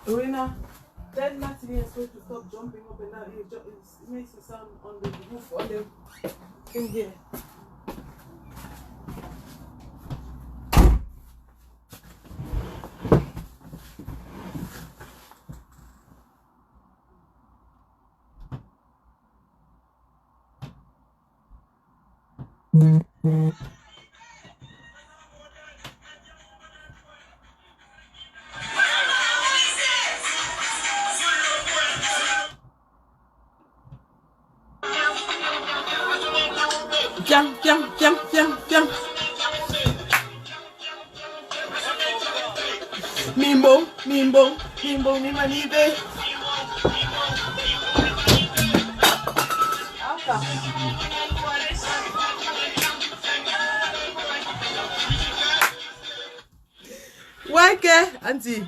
Rina, then Natalie is supposed to stop jumping up and down. It makes a sound on the roof, on the thing here. Viens. Mimbo, Mimanibe. Ouais, que, Auntie.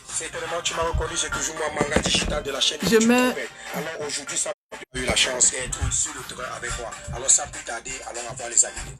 Certainement, tu m'as reconnu, j'ai toujours mon manga digital de la chaîne. Je mets. Alors aujourd'hui, ça a eu la chance d'être sur le terrain avec moi. Alors sans plus tarder, allons avoir les avis.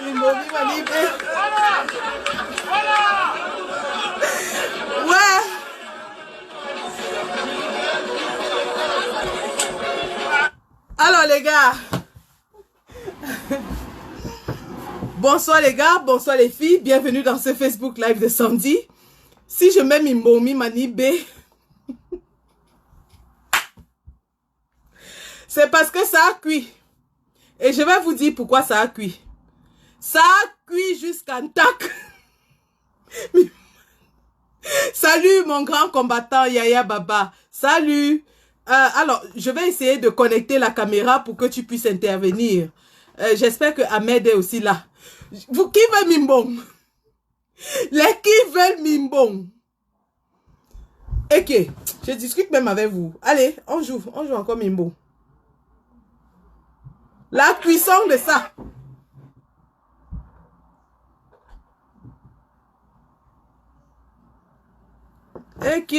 Mimbo, Mimanibe. Ouais. Alors les gars. Bonsoir les gars, bonsoir les filles, bienvenue dans ce Facebook Live de samedi. Si je mets Mimbo Mimanibe, c'est parce que ça a cuit. Et je vais vous dire pourquoi ça a cuit. Ça a cuit jusqu'à tac. Salut mon grand combattant Yaya Baba. Salut. Alors, je vais essayer de connecter la caméra pour que tu puisses intervenir. J'espère que Ahmed est aussi là. Vous qui veut Mimbong? Les qui veulent Mimbong? Ok, je discute même avec vous. Allez, on joue encore Mimbong. La cuisson de ça. Ok.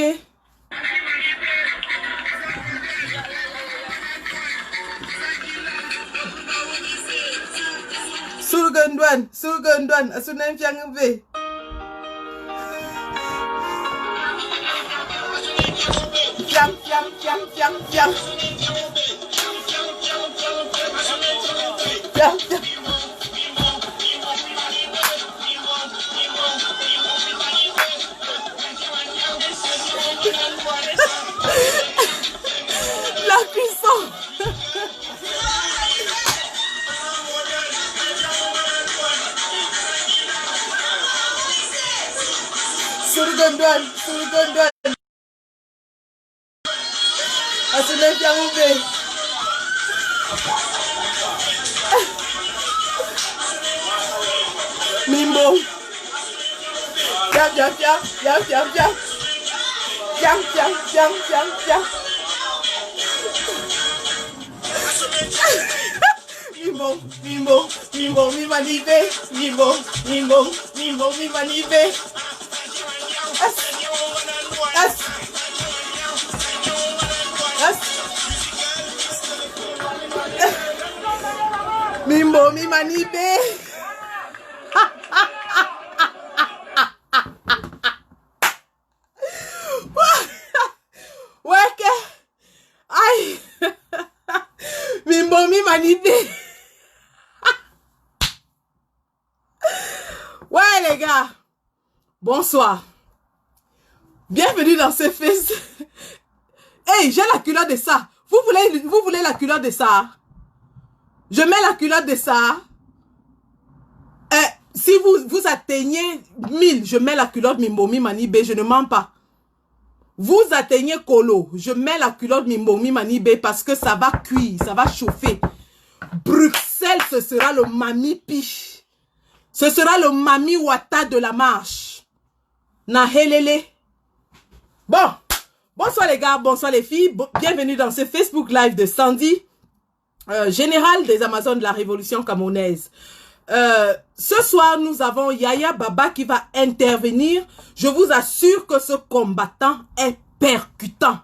Sulgundwan, asunem fiangve. Fiang. La cuisson. Sulgundwan. Asunem fiangve. Mimo. Viens, viens, viens, viens, viens, viens. Viens, viens, viens, viens, viens. Mimo, Mimo, Mimo, Mimanivé. Mimo, Mimo, Mimo, Mimanivé. Mimo, Mimanivé. Ouais, que... Aïe. Mimo, Mimanivé. Ouais, les gars. Bonsoir. Bienvenue dans ce fils. Hey, j'ai la culotte de ça. Vous voulez la culotte de ça? Je mets la culotte de ça. Si vous atteignez 1000, je mets la culotte Mimbomi Manibé, je ne mens pas. Vous atteignez Kolo, je mets la culotte Mimbomi Manibé parce que ça va cuire, ça va chauffer. Bruxelles, ce sera le Mami Piche. Ce sera le Mami Wata de la marche. Nahelele. Bon, bonsoir les gars, bonsoir les filles. Bienvenue dans ce Facebook Live de Sandy, général des Amazones de la Révolution camerounaise. Ce soir, nous avons Yaya Baba qui va intervenir. Je vous assure que ce combattant est percutant.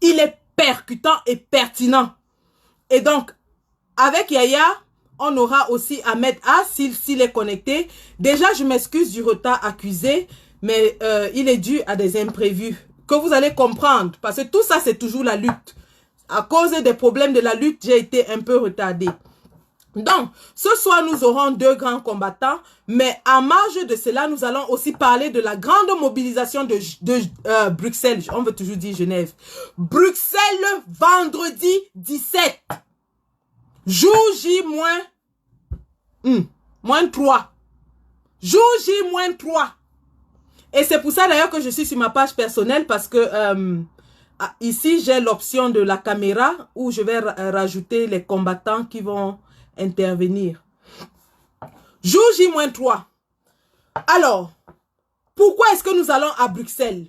Il est percutant et pertinent. Et donc, avec Yaya, on aura aussi Ahmed A s'il est connecté. Déjà, je m'excuse du retard accusé, mais il est dû à des imprévus que vous allez comprendre. Parce que tout ça, c'est toujours la lutte. À cause des problèmes de la lutte, j'ai été un peu retardé. Donc, ce soir, nous aurons deux grands combattants, mais en marge de cela, nous allons aussi parler de la grande mobilisation de Bruxelles. On veut toujours dire Genève. Bruxelles, vendredi 17. Jour J moins 3. Jour J moins 3. Et c'est pour ça d'ailleurs que je suis sur ma page personnelle parce que ici, j'ai l'option de la caméra où je vais rajouter les combattants qui vont intervenir. Jour J-3. Alors, pourquoi est-ce que nous allons à Bruxelles?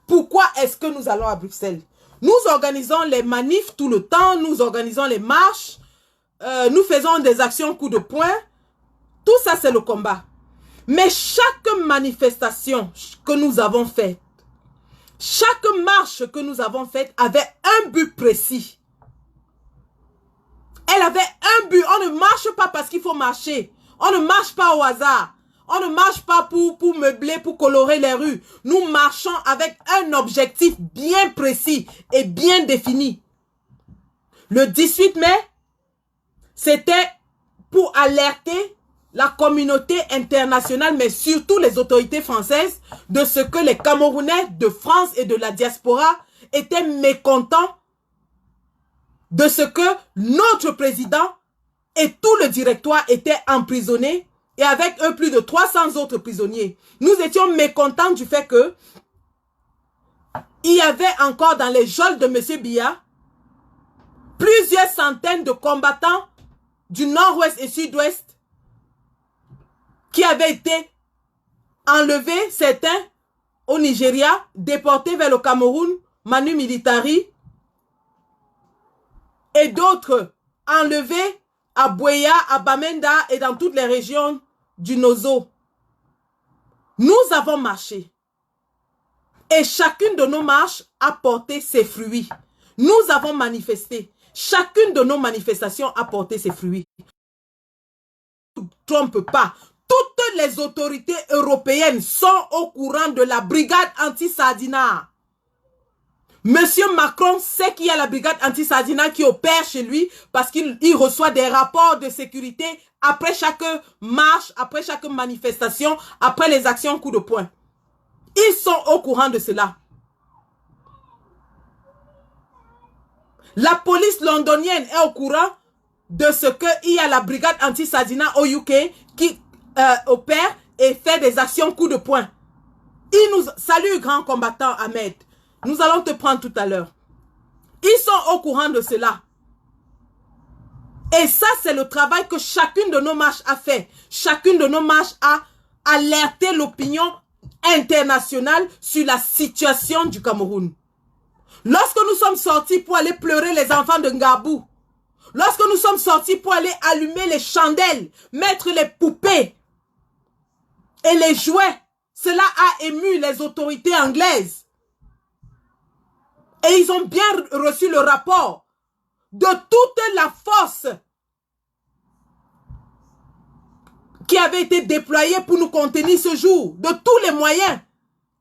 Pourquoi est-ce que nous allons à Bruxelles? Nous organisons les manifs tout le temps, nous organisons les marches, nous faisons des actions coup de poing. Tout ça, c'est le combat. Mais chaque manifestation que nous avons faite, chaque marche que nous avons faite avait un but précis. Elle avait un but. On ne marche pas parce qu'il faut marcher. On ne marche pas au hasard. On ne marche pas pour meubler, pour colorer les rues. Nous marchons avec un objectif bien précis et bien défini. Le 18 mai, c'était pour alerter la communauté internationale, mais surtout les autorités françaises, de ce que les Camerounais de France et de la diaspora étaient mécontents de ce que notre président et tout le directoire étaient emprisonnés et avec eux plus de 300 autres prisonniers. Nous étions mécontents du fait que il y avait encore dans les geôles de M. Biya plusieurs centaines de combattants du nord-ouest et sud-ouest qui avaient été enlevés, certains au Nigeria, déportés vers le Cameroun, Manu Militari, et d'autres enlevés à Bouéa, à Bamenda et dans toutes les régions du Nozo. Nous avons marché. Et chacune de nos marches a porté ses fruits. Nous avons manifesté. Chacune de nos manifestations a porté ses fruits. Ne trompe pas. Toutes les autorités européennes sont au courant de la brigade anti-Sardina. Monsieur Macron sait qu'il y a la brigade anti-Sardina qui opère chez lui parce qu'il reçoit des rapports de sécurité après chaque marche, après chaque manifestation, après les actions coup de poing. Ils sont au courant de cela. La police londonienne est au courant de ce qu'il y a la brigade anti-Sardina au UK qui opère et fait des actions coup de poing. Il nous salue, grand combattant Ahmed. Nous allons te prendre tout à l'heure. Ils sont au courant de cela. Et ça, c'est le travail que chacune de nos marches a fait. Chacune de nos marches a alerté l'opinion internationale sur la situation du Cameroun. Lorsque nous sommes sortis pour aller pleurer les enfants de Ngabou, lorsque nous sommes sortis pour aller allumer les chandelles, mettre les poupées et les jouets, cela a ému les autorités anglaises. Et ils ont bien reçu le rapport de toute la force qui avait été déployée pour nous contenir ce jour, de tous les moyens.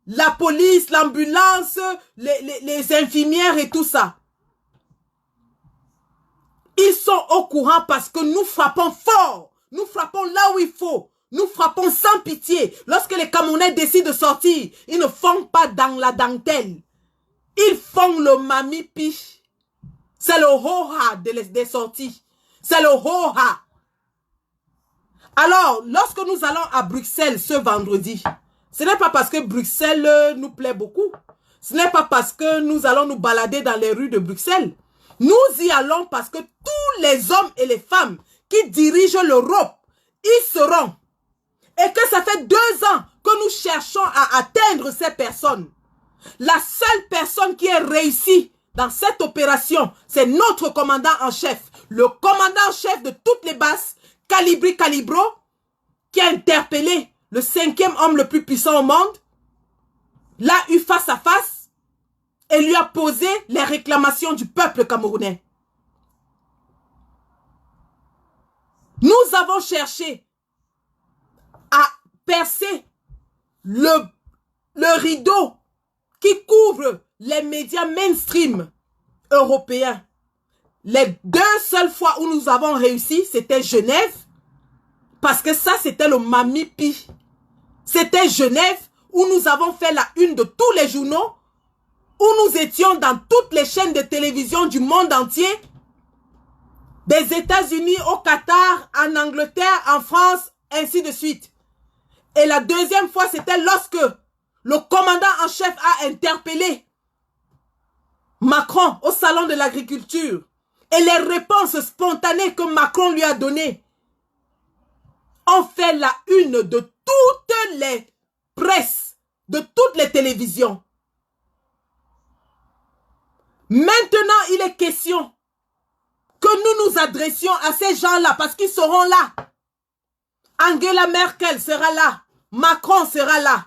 La police, l'ambulance, les infirmières et tout ça. Ils sont au courant parce que nous frappons fort. Nous frappons là où il faut. Nous frappons sans pitié. Lorsque les Camerounais décident de sortir, ils ne font pas dans la dentelle. Ils font le mami-pi. C'est le ho-ha des sorties. C'est le ho-ha. Alors, lorsque nous allons à Bruxelles ce vendredi, ce n'est pas parce que Bruxelles nous plaît beaucoup. Ce n'est pas parce que nous allons nous balader dans les rues de Bruxelles. Nous y allons parce que tous les hommes et les femmes qui dirigent l'Europe y seront. Et que ça fait 2 ans que nous cherchons à atteindre ces personnes. La seule personne qui est réussie dans cette opération, c'est notre commandant en chef. Le commandant en chef de toutes les bases, Calibri Calibro, qui a interpellé le 5e homme le plus puissant au monde, l'a eu face à face et lui a posé les réclamations du peuple camerounais. Nous avons cherché à percer le rideau qui couvre les médias mainstream européens. Les 2 seules fois où nous avons réussi, c'était Genève, parce que ça, c'était le mami-pi. C'était Genève, où nous avons fait la une de tous les journaux, où nous étions dans toutes les chaînes de télévision du monde entier, des États-Unis au Qatar, en Angleterre, en France, ainsi de suite. Et la 2e fois, c'était lorsque le commandant en chef a interpellé Macron au salon de l'agriculture. Et les réponses spontanées que Macron lui a données ont fait la une de toutes les presses, de toutes les télévisions. Maintenant, il est question que nous nous adressions à ces gens-là parce qu'ils seront là. Angela Merkel sera là. Macron sera là.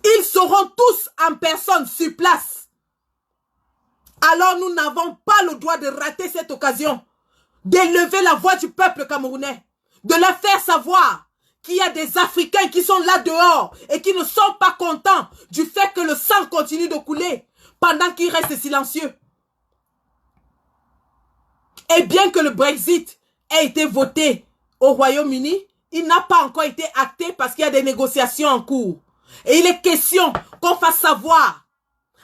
Ils seront tous en personne sur place. Alors nous n'avons pas le droit de rater cette occasion d'élever la voix du peuple camerounais, de leur faire savoir qu'il y a des Africains qui sont là dehors et qui ne sont pas contents du fait que le sang continue de couler pendant qu'ils restent silencieux. Et bien que le Brexit ait été voté au Royaume-Uni, il n'a pas encore été acté parce qu'il y a des négociations en cours. Et il est question qu'on fasse savoir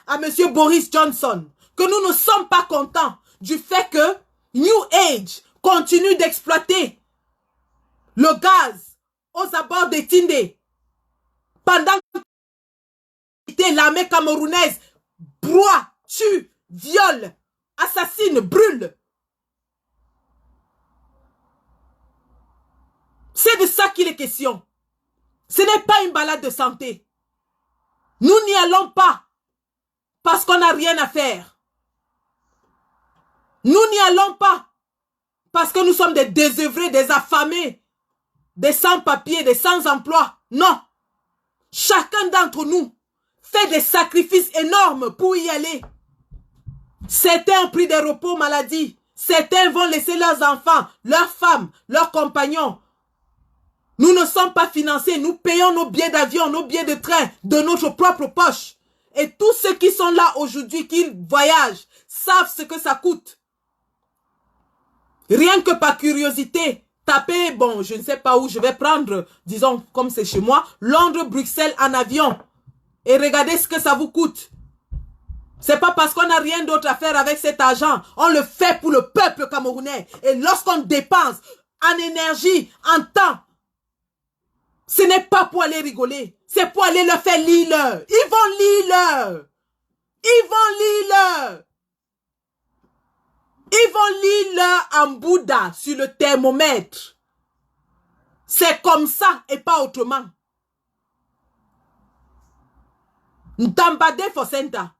à M. Boris Johnson que nous ne sommes pas contents du fait que New Age continue d'exploiter le gaz aux abords de Tindé pendant que l'armée camerounaise broie, tue, viole, assassine, brûle. C'est de ça qu'il est question. Ce n'est pas une balade de santé. Nous n'y allons pas parce qu'on n'a rien à faire. Nous n'y allons pas parce que nous sommes des désœuvrés, des affamés, des sans-papiers, des sans-emploi. Non. Chacun d'entre nous fait des sacrifices énormes pour y aller. Certains ont pris des repos maladie. Certains vont laisser leurs enfants, leurs femmes, leurs compagnons. Nous ne sommes pas financés. Nous payons nos billets d'avion, nos billets de train de notre propre poche. Et tous ceux qui sont là aujourd'hui, qui voyagent, savent ce que ça coûte. Rien que par curiosité, taper, bon, je ne sais pas où je vais prendre, disons, comme c'est chez moi, Londres, Bruxelles en avion. Et regardez ce que ça vous coûte. C'est pas parce qu'on n'a rien d'autre à faire avec cet argent. On le fait pour le peuple camerounais. Et lorsqu'on dépense en énergie, en temps, ce n'est pas pour aller rigoler. C'est pour aller leur faire lire. Ils vont lire. Ils vont lire. Ils vont lire leur en Bouddha sur le thermomètre. C'est comme ça et pas autrement. Ntambade Fosenta.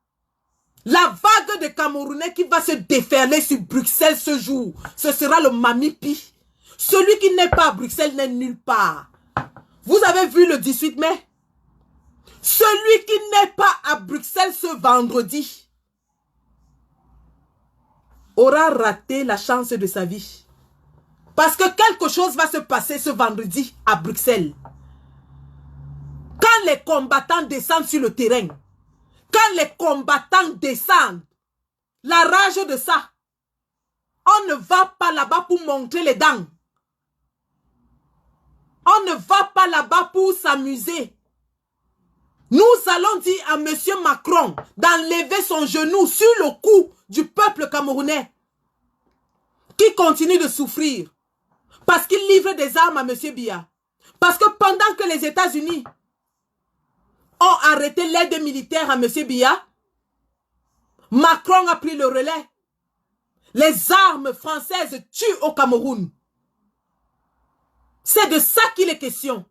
La vague de Camerounais qui va se déferler sur Bruxelles ce jour, ce sera le Mamipi. Celui qui n'est pas à Bruxelles n'est nulle part. Vous avez vu le 18 mai? Celui qui n'est pas à Bruxelles ce vendredi aura raté la chance de sa vie. Parce que quelque chose va se passer ce vendredi à Bruxelles. Quand les combattants descendent sur le terrain, quand les combattants descendent, la rage de ça, on ne va pas là-bas pour montrer les dents. On ne va pas là-bas pour s'amuser. Nous allons dire à M. Macron d'enlever son genou sur le cou du peuple camerounais qui continue de souffrir parce qu'il livre des armes à M. Biya. Parce que pendant que les États-Unis ont arrêté l'aide militaire à M. Biya, Macron a pris le relais. Les armes françaises tuent au Cameroun. C'est de ça qu'il est question.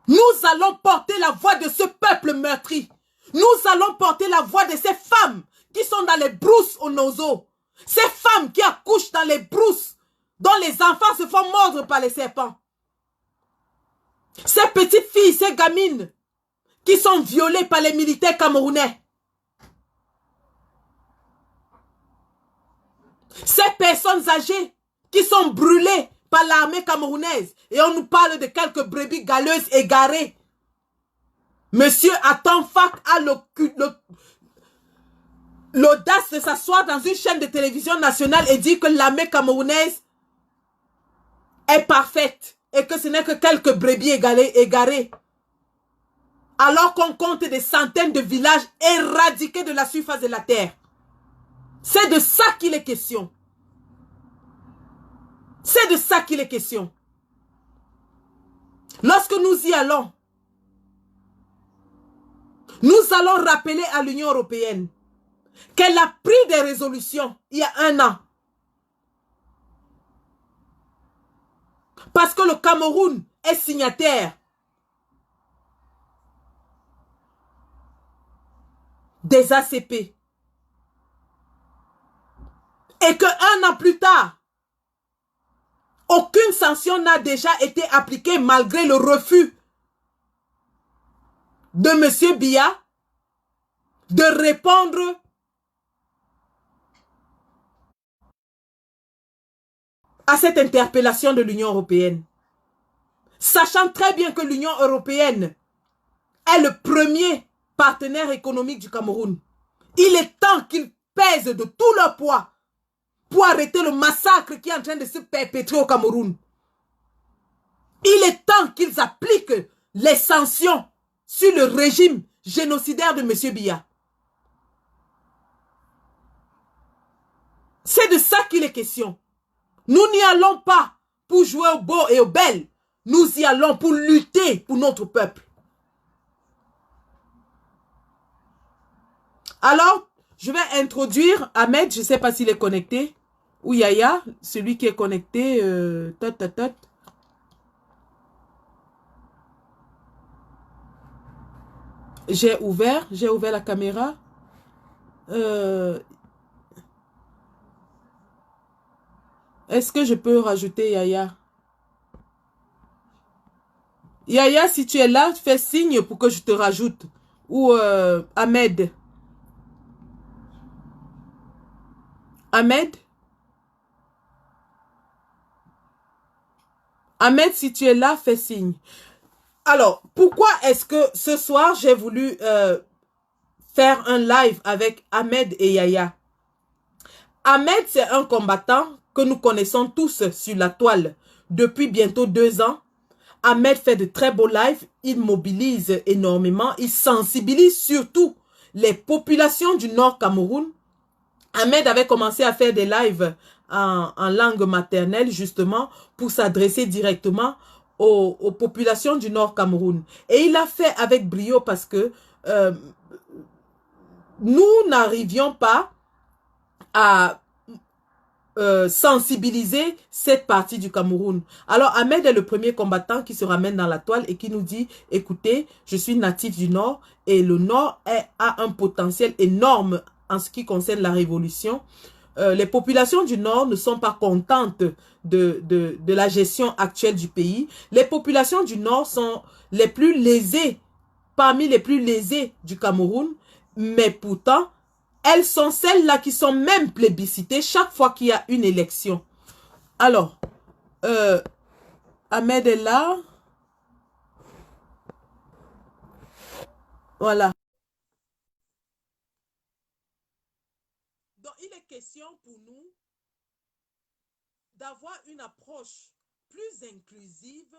Nous allons porter la voix de ce peuple meurtri. Nous allons porter la voix de ces femmes qui sont dans les brousses au nozo. Ces femmes qui accouchent dans les brousses, dont les enfants se font mordre par les serpents. Ces petites filles, ces gamines qui sont violées par les militaires camerounais. Ces personnes âgées qui sont brûlées par l'armée camerounaise. Et on nous parle de quelques brebis galeuses égarées. Monsieur Atonfak a l'audace de s'asseoir dans une chaîne de télévision nationale et dire que l'armée camerounaise est parfaite et que ce n'est que quelques brebis égarées. Alors qu'on compte des centaines de villages éradiqués de la surface de la terre. C'est de ça qu'il est question. C'est de ça qu'il est question. Lorsque nous y allons, nous allons rappeler à l'Union européenne qu'elle a pris des résolutions il y a 1 an. Parce que le Cameroun est signataire des ACP. Et que 1 an plus tard, aucune sanction n'a déjà été appliquée malgré le refus de M. Biya de répondre à cette interpellation de l'Union européenne. Sachant très bien que l'Union européenne est le premier partenaire économique du Cameroun. Il est temps qu'ils pèsent de tout leur poids pour arrêter le massacre qui est en train de se perpétrer au Cameroun. Il est temps qu'ils appliquent les sanctions sur le régime génocidaire de M. Biya. C'est de ça qu'il est question. Nous n'y allons pas pour jouer au beau et au bel. Nous y allons pour lutter pour notre peuple. Alors, je vais introduire Ahmed, je ne sais pas s'il est connecté, ou Yaya, celui qui est connecté. J'ai ouvert la caméra. Est-ce que je peux rajouter Yaya? Yaya, si tu es là, fais signe pour que je te rajoute. Ou Ahmed. Ahmed? Ahmed, si tu es là, fais signe. Alors, pourquoi est-ce que ce soir, j'ai voulu faire un live avec Ahmed et Yaya? Ahmed, c'est un combattant que nous connaissons tous sur la toile depuis bientôt 2 ans. Ahmed fait de très beaux lives, il mobilise énormément, il sensibilise surtout les populations du Nord Cameroun. Ahmed avait commencé à faire des lives en langue maternelle justement pour s'adresser directement aux populations du Nord Cameroun. Et il l'a fait avec brio parce que nous n'arrivions pas à sensibiliser cette partie du Cameroun. Alors Ahmed est le premier combattant qui se ramène dans la toile et qui nous dit, écoutez, je suis natif du Nord et le Nord a un potentiel énorme en ce qui concerne la révolution. Les populations du Nord ne sont pas contentes de la gestion actuelle du pays. Les populations du Nord sont les plus lésées, parmi les plus lésées du Cameroun, mais pourtant, elles sont celles-là qui sont même plébiscitées chaque fois qu'il y a une élection. Alors, Ahmed est là. Voilà. Donc, il est question pour nous d'avoir une approche plus inclusive.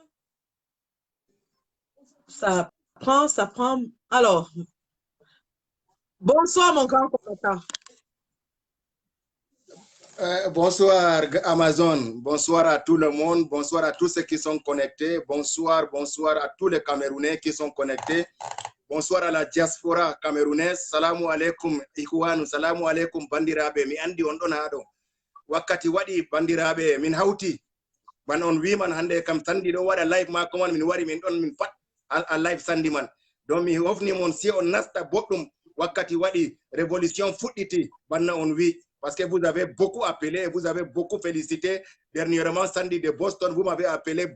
Ça prend. Alors, bonsoir mon grand combattant. Bonsoir Amazon, bonsoir à tout le monde, bonsoir à tous ceux qui sont connectés, bonsoir à tous les Camerounais qui sont connectés, bonsoir à la diaspora camerounaise, salamu alaikum ikhwanu, salamu alaikum bandirabe, mi andi on don hado, wakati wadi bandirabe min hauti, ban on wiman hande kam sandi do wada live ma ko man min wari min don min pat a live sandi man, donc mi hofni mon si on nasta boddum wakati wadi révolution fudditi banna on wi. Parce que vous avez beaucoup appelé, vous avez beaucoup félicité. Dernièrement, Sandy de Boston, vous m'avez appelé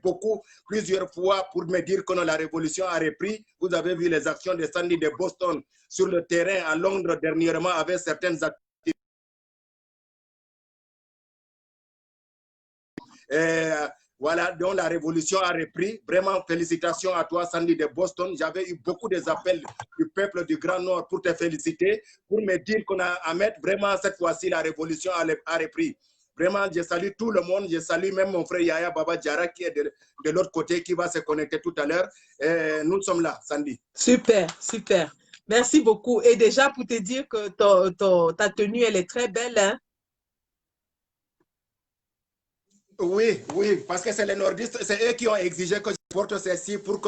plusieurs fois pour me dire que la révolution a repris. Vous avez vu les actions de Sandy de Boston sur le terrain à Londres dernièrement avec certaines activités. Voilà, donc la révolution a repris. Vraiment, félicitations à toi, Sandy de Boston. J'avais eu beaucoup des appels du peuple du Grand Nord pour te féliciter, pour me dire qu'on a à mettre vraiment cette fois-ci la révolution a repris. Vraiment, je salue tout le monde. Je salue même mon frère Yaya Baba Diarra qui est de l'autre côté, qui va se connecter tout à l'heure. Nous sommes là, Sandy. Super, super. Merci beaucoup. Et déjà, pour te dire que ta tenue, elle est très belle, hein? Oui, oui, parce que c'est les nordistes, c'est eux qui ont exigé que je porte ceci pour que...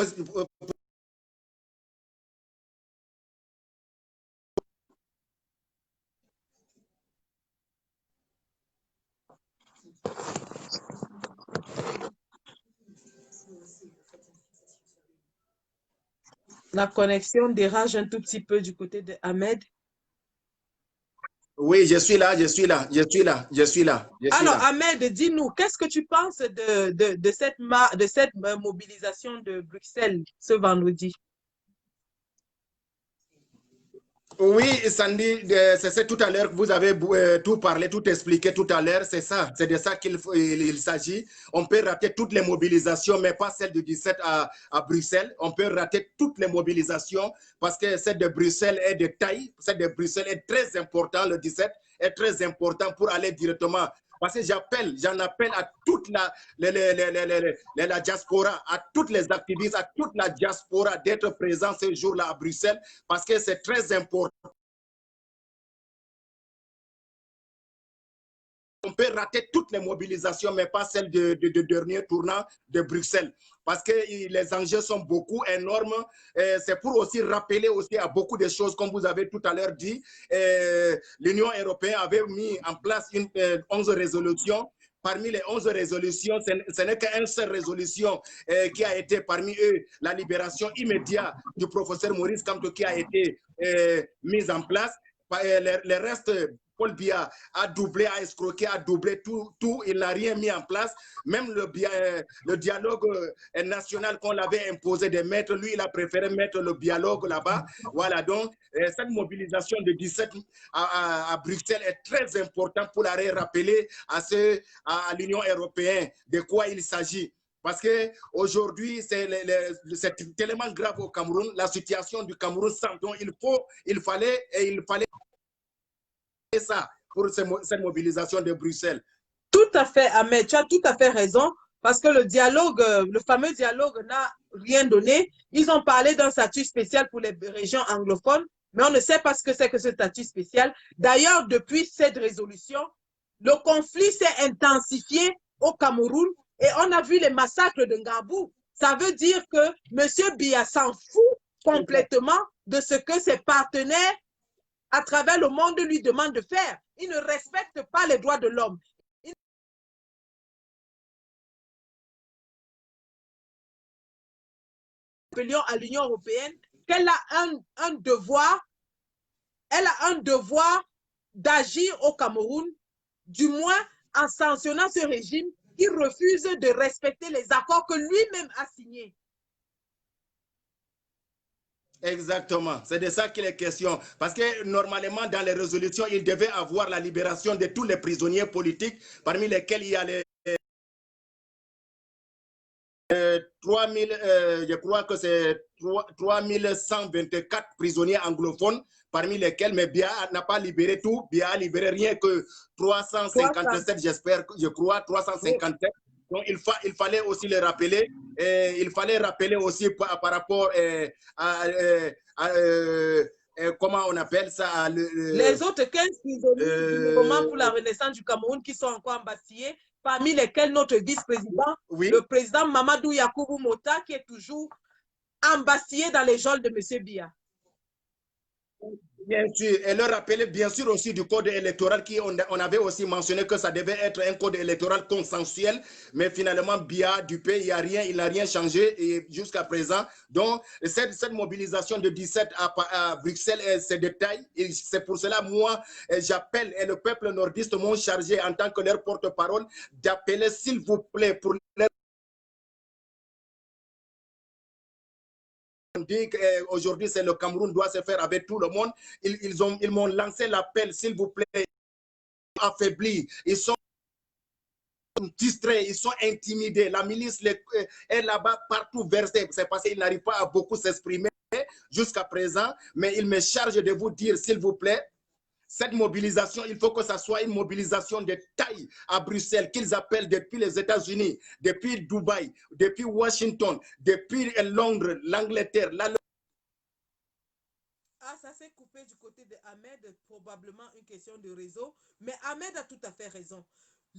La connexion dérange un tout petit peu du côté de Ahmed. Oui, je suis là. Alors, Ahmed, dis-nous, qu'est-ce que tu penses de cette mobilisation de Bruxelles ce vendredi? Oui, Sandy, c'est tout à l'heure que vous avez tout parlé, tout expliqué tout à l'heure. C'est ça, c'est de ça qu'il s'agit. On peut rater toutes les mobilisations, mais pas celle du 17 à Bruxelles. On peut rater toutes les mobilisations parce que celle de Bruxelles est de taille. Celle de Bruxelles est très important, le 17 est très important pour aller directement. Parce que j'en appelle à toute la diaspora, à toutes les activistes, à toute la diaspora d'être présents ce jour-là à Bruxelles, parce que c'est très important. On peut rater toutes les mobilisations, mais pas celles de dernier tournant de Bruxelles. Parce que les enjeux sont beaucoup énormes. C'est pour aussi rappeler aussi à beaucoup de choses, comme vous avez tout à l'heure dit. L'Union européenne avait mis en place 11 résolutions. Parmi les 11 résolutions, ce n'est qu'une seule résolution qui a été parmi eux la libération immédiate du professeur Maurice Kamto qui a été mise en place. Les restes, Paul Biya a doublé, a escroqué, a doublé tout, il n'a rien mis en place. Même le dialogue national qu'on l'avait imposé de mettre, lui, il a préféré mettre le dialogue là-bas. Voilà, donc cette mobilisation de 17 à Bruxelles est très importante pour la rappeler à l'Union européenne de quoi il s'agit. Parce qu'aujourd'hui, c'est tellement grave au Cameroun, la situation du Cameroun, dont il fallait ça pour cette mobilisation de Bruxelles. Tout à fait, Ahmed, tu as tout à fait raison, parce que le dialogue, le fameux dialogue n'a rien donné. Ils ont parlé d'un statut spécial pour les régions anglophones, mais on ne sait pas ce que c'est que ce statut spécial. D'ailleurs, depuis cette résolution, le conflit s'est intensifié au Cameroun et on a vu les massacres de Ngabou. Ça veut dire que M. Biya s'en fout complètement de ce que ses partenaires à travers le monde lui demande de faire. Il ne respecte pas les droits de l'homme. Appelions à l'Union européenne qu'elle a un devoir, elle a un devoir d'agir au Cameroun, du moins en sanctionnant ce régime qui refuse de respecter les accords que lui-même a signés. Exactement, c'est de ça qu'il est question. Parce que normalement, dans les résolutions, il devait avoir la libération de tous les prisonniers politiques, parmi lesquels il y a les 3000, je crois que c'est 3124 prisonniers anglophones, parmi lesquels, mais Biya n'a pas libéré tout. Biya a libéré rien que 357, j'espère, je crois, 357. Donc, il fallait aussi le rappeler. Et il fallait rappeler aussi par rapport comment on appelle ça les autres 15 prisonniers du mouvement pour la renaissance du Cameroun qui sont encore embastillés, parmi lesquels notre vice-président, oui, le président Mamadou Yakubu Mota, qui est toujours embastillé dans les geôles de M. Biya. Bien sûr, et leur rappeler bien sûr aussi du code électoral qui on avait aussi mentionné que ça devait être un code électoral consensuel, mais finalement Biya du pays, il n'a rien changé jusqu'à présent. Donc cette mobilisation de 17 à Bruxelles, ces détails, c'est pour cela moi j'appelle, et le peuple nordiste m'ont chargé en tant que leur porte-parole d'appeler s'il vous plaît pour leur dit qu'aujourd'hui, c'est le Cameroun doit se faire avec tout le monde. Ils m'ont lancé l'appel, s'il vous plaît, affaiblis. Ils sont distraits, ils sont intimidés. La milice est là-bas partout versée. C'est parce qu'ils n'arrivent pas à beaucoup s'exprimer jusqu'à présent. Mais il me charge de vous dire, s'il vous plaît, cette mobilisation, il faut que ça soit une mobilisation de taille à Bruxelles, qu'ils appellent depuis les États-Unis, depuis Dubaï, depuis Washington, depuis Londres, l'Angleterre. Ah, ça s'est coupé du côté de Ahmed, probablement une question de réseau. Mais Ahmed a tout à fait raison.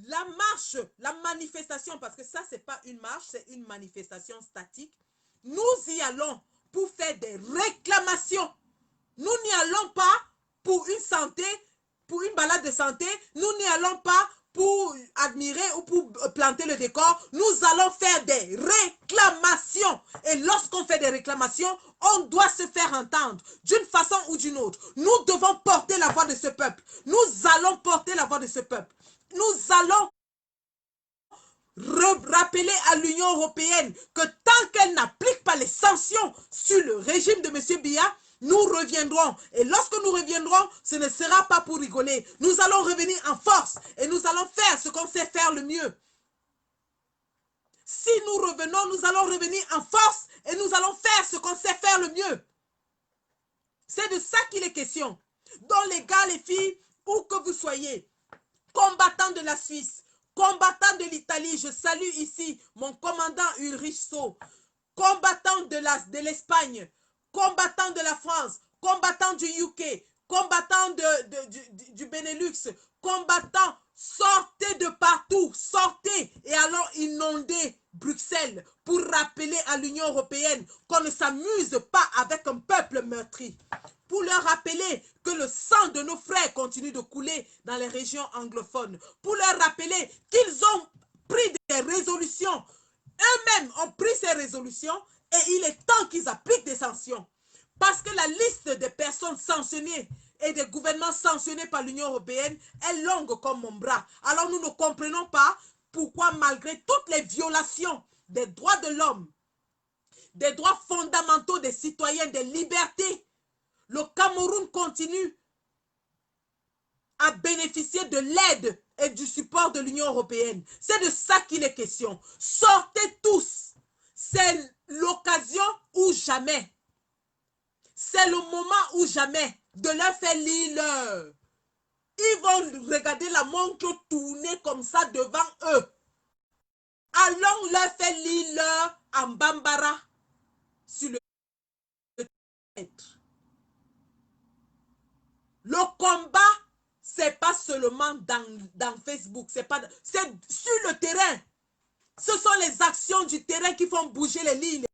La marche, la manifestation, parce que ça, ce n'est pas une marche, c'est une manifestation statique. Nous y allons pour faire des réclamations. Nous n'y allons pas pour une santé, pour une balade de santé. Nous n'y allons pas pour admirer ou pour planter le décor. Nous allons faire des réclamations. Et lorsqu'on fait des réclamations, on doit se faire entendre d'une façon ou d'une autre. Nous devons porter la voix de ce peuple. Nous allons porter la voix de ce peuple. Nous allons rappeler à l'Union européenne que tant qu'elle n'applique pas les sanctions sur le régime de M. Biya, nous reviendrons. Et lorsque nous reviendrons, ce ne sera pas pour rigoler. Nous allons revenir en force et nous allons faire ce qu'on sait faire le mieux. Si nous revenons, nous allons revenir en force et nous allons faire ce qu'on sait faire le mieux. C'est de ça qu'il est question. Donc les gars, les filles, où que vous soyez, combattants de la Suisse, combattants de l'Italie, je salue ici mon commandant Ulrich So, combattants de l'Espagne, combattants de la France, combattants du UK, combattants du Benelux, combattants, sortez de partout, sortez et allons inonder Bruxelles pour rappeler à l'Union européenne qu'on ne s'amuse pas avec un peuple meurtri. Pour leur rappeler que le sang de nos frères continue de couler dans les régions anglophones. Pour leur rappeler qu'ils ont pris des résolutions. Eux-mêmes ont pris ces résolutions et il est temps qu'ils appliquent des sanctions. Parce que la liste des personnes sanctionnées et des gouvernements sanctionnés par l'Union européenne est longue comme mon bras. Alors nous ne comprenons pas pourquoi malgré toutes les violations des droits de l'homme, des droits fondamentaux des citoyens, des libertés, le Cameroun continue à bénéficier de l'aide et du support de l'Union européenne. C'est de ça qu'il est question. Sortez tous. C'est l'occasion ou jamais. C'est le moment ou jamais de leur faire lire l'heure. Ils vont regarder la montre tourner comme ça devant eux. Allons leur faire lire l'heure en bambara sur le tête. Le combat, c'est pas seulement dans Facebook, c'est sur le terrain. Ce sont les actions du terrain qui font bouger les lignes.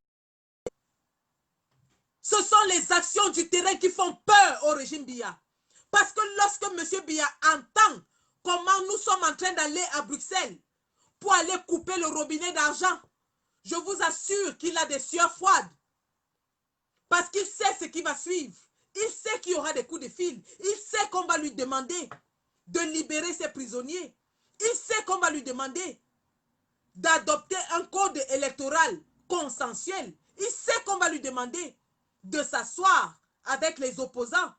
Ce sont les actions du terrain qui font peur au régime Biya. Parce que lorsque M. Biya entend comment nous sommes en train d'aller à Bruxelles pour aller couper le robinet d'argent, je vous assure qu'il a des sueurs froides. Parce qu'il sait ce qui va suivre. Il sait qu'il y aura des coups de fil. Il sait qu'on va lui demander de libérer ses prisonniers. Il sait qu'on va lui demander d'adopter un code électoral consensuel. Il sait qu'on va lui demander de s'asseoir avec les opposants,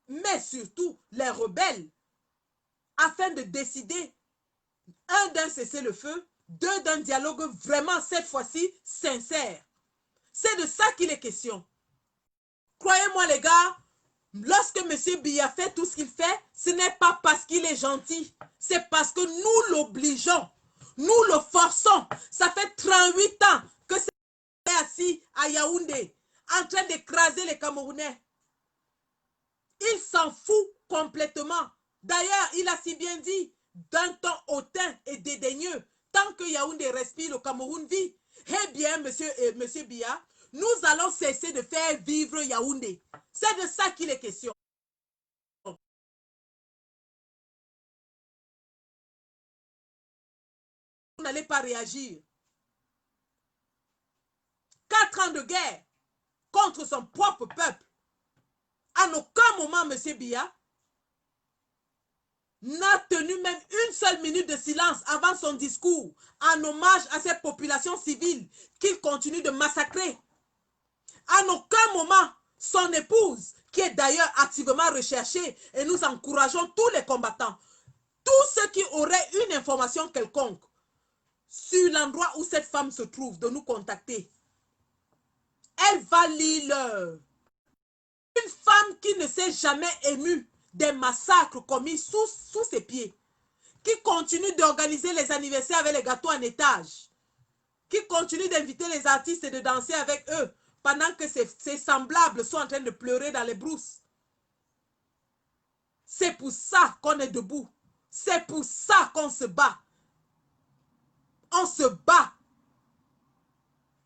mais surtout les rebelles, afin de décider, un, d'un cessez-le-feu, deux, d'un dialogue vraiment, cette fois-ci, sincère. C'est de ça qu'il est question. Croyez-moi les gars, lorsque M. Biya fait tout ce qu'il fait, ce n'est pas parce qu'il est gentil, c'est parce que nous l'obligeons, nous le forçons. Ça fait 38 ans que c'est assis à Yaoundé, en train d'écraser les Camerounais. Il s'en fout complètement. D'ailleurs, il a si bien dit, d'un ton hautain et dédaigneux, tant que Yaoundé respire, le Cameroun vit. Eh bien, monsieur Biya, nous allons cesser de faire vivre Yaoundé. C'est de ça qu'il est question. Vous n'allez pas réagir. 4 ans de guerre contre son propre peuple. En aucun moment, M. Biya n'a tenu même une seule minute de silence avant son discours en hommage à ces populations civiles qu'il continue de massacrer. En aucun moment, son épouse, qui est d'ailleurs activement recherchée, et nous encourageons tous les combattants, tous ceux qui auraient une information quelconque sur l'endroit où cette femme se trouve, de nous contacter. Elle va lire une femme qui ne s'est jamais émue des massacres commis sous ses pieds, qui continue d'organiser les anniversaires avec les gâteaux en étage, qui continue d'inviter les artistes et de danser avec eux, pendant que ses semblables sont en train de pleurer dans les brousses. C'est pour ça qu'on est debout. C'est pour ça qu'on se bat. On se bat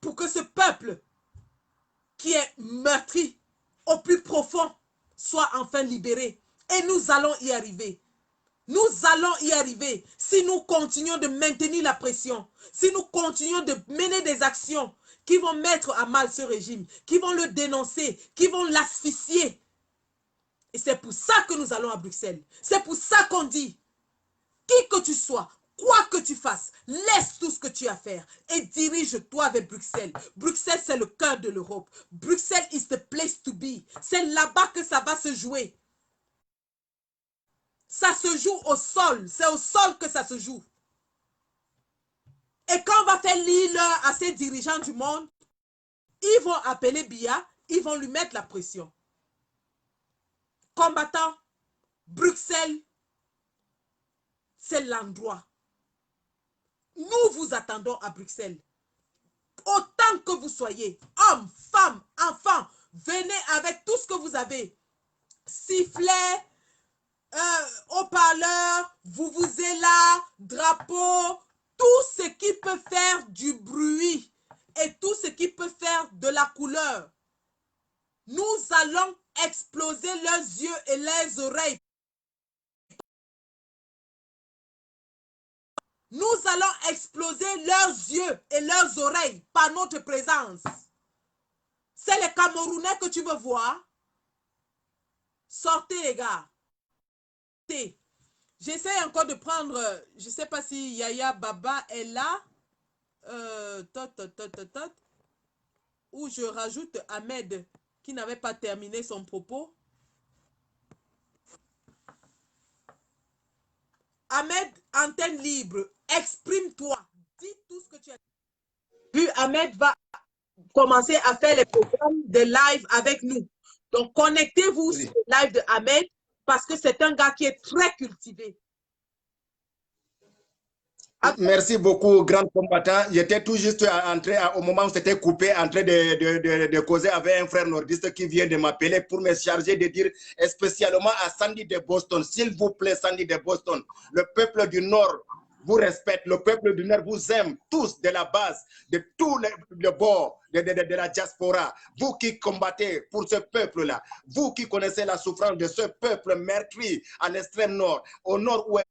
pour que ce peuple qui est meurtri au plus profond soit enfin libéré. Et nous allons y arriver. Nous allons y arriver si nous continuons de maintenir la pression, si nous continuons de mener des actions qui vont mettre à mal ce régime, qui vont le dénoncer, qui vont l'asphyxier. Et c'est pour ça que nous allons à Bruxelles. C'est pour ça qu'on dit, qui que tu sois, quoi que tu fasses, laisse tout ce que tu as à faire et dirige-toi vers Bruxelles. Bruxelles, c'est le cœur de l'Europe. Bruxelles is the place to be. C'est là-bas que ça va se jouer. Ça se joue au sol. C'est au sol que ça se joue. Et quand on va faire l'île à ces dirigeants du monde, ils vont appeler Biya, ils vont lui mettre la pression. Combattants, Bruxelles, c'est l'endroit. Nous vous attendons à Bruxelles. Autant que vous soyez, hommes, femmes, enfants, venez avec tout ce que vous avez. Sifflet, haut-parleur, vuvuzela, drapeau, tout ce qui peut faire du bruit et tout ce qui peut faire de la couleur. Nous allons exploser leurs yeux et leurs oreilles. Nous allons exploser leurs yeux et leurs oreilles par notre présence. C'est les Camerounais que tu veux voir. Sortez les gars. J'essaie encore de prendre, je ne sais pas si Yaya Baba est là. Ou je rajoute Ahmed qui n'avait pas terminé son propos. Ahmed, antenne libre, exprime-toi. Dis tout ce que tu as dit. Puis Ahmed va commencer à faire les programmes de live avec nous. Donc, connectez-vous sur le live de Ahmed parce que c'est un gars qui est très cultivé. Merci beaucoup, grand combattant. J'étais tout juste entré, au moment où c'était coupé, en train de causer avec un frère nordiste qui vient de m'appeler pour me charger de dire spécialement à Sandy de Boston, s'il vous plaît, Sandy de Boston, le peuple du Nord, vous respecte, le peuple du Nord vous aime tous de la base, de tous les bords de la diaspora. Vous qui combattez pour ce peuple-là, vous qui connaissez la souffrance de ce peuple meurtri à l'extrême nord, au nord-ouest,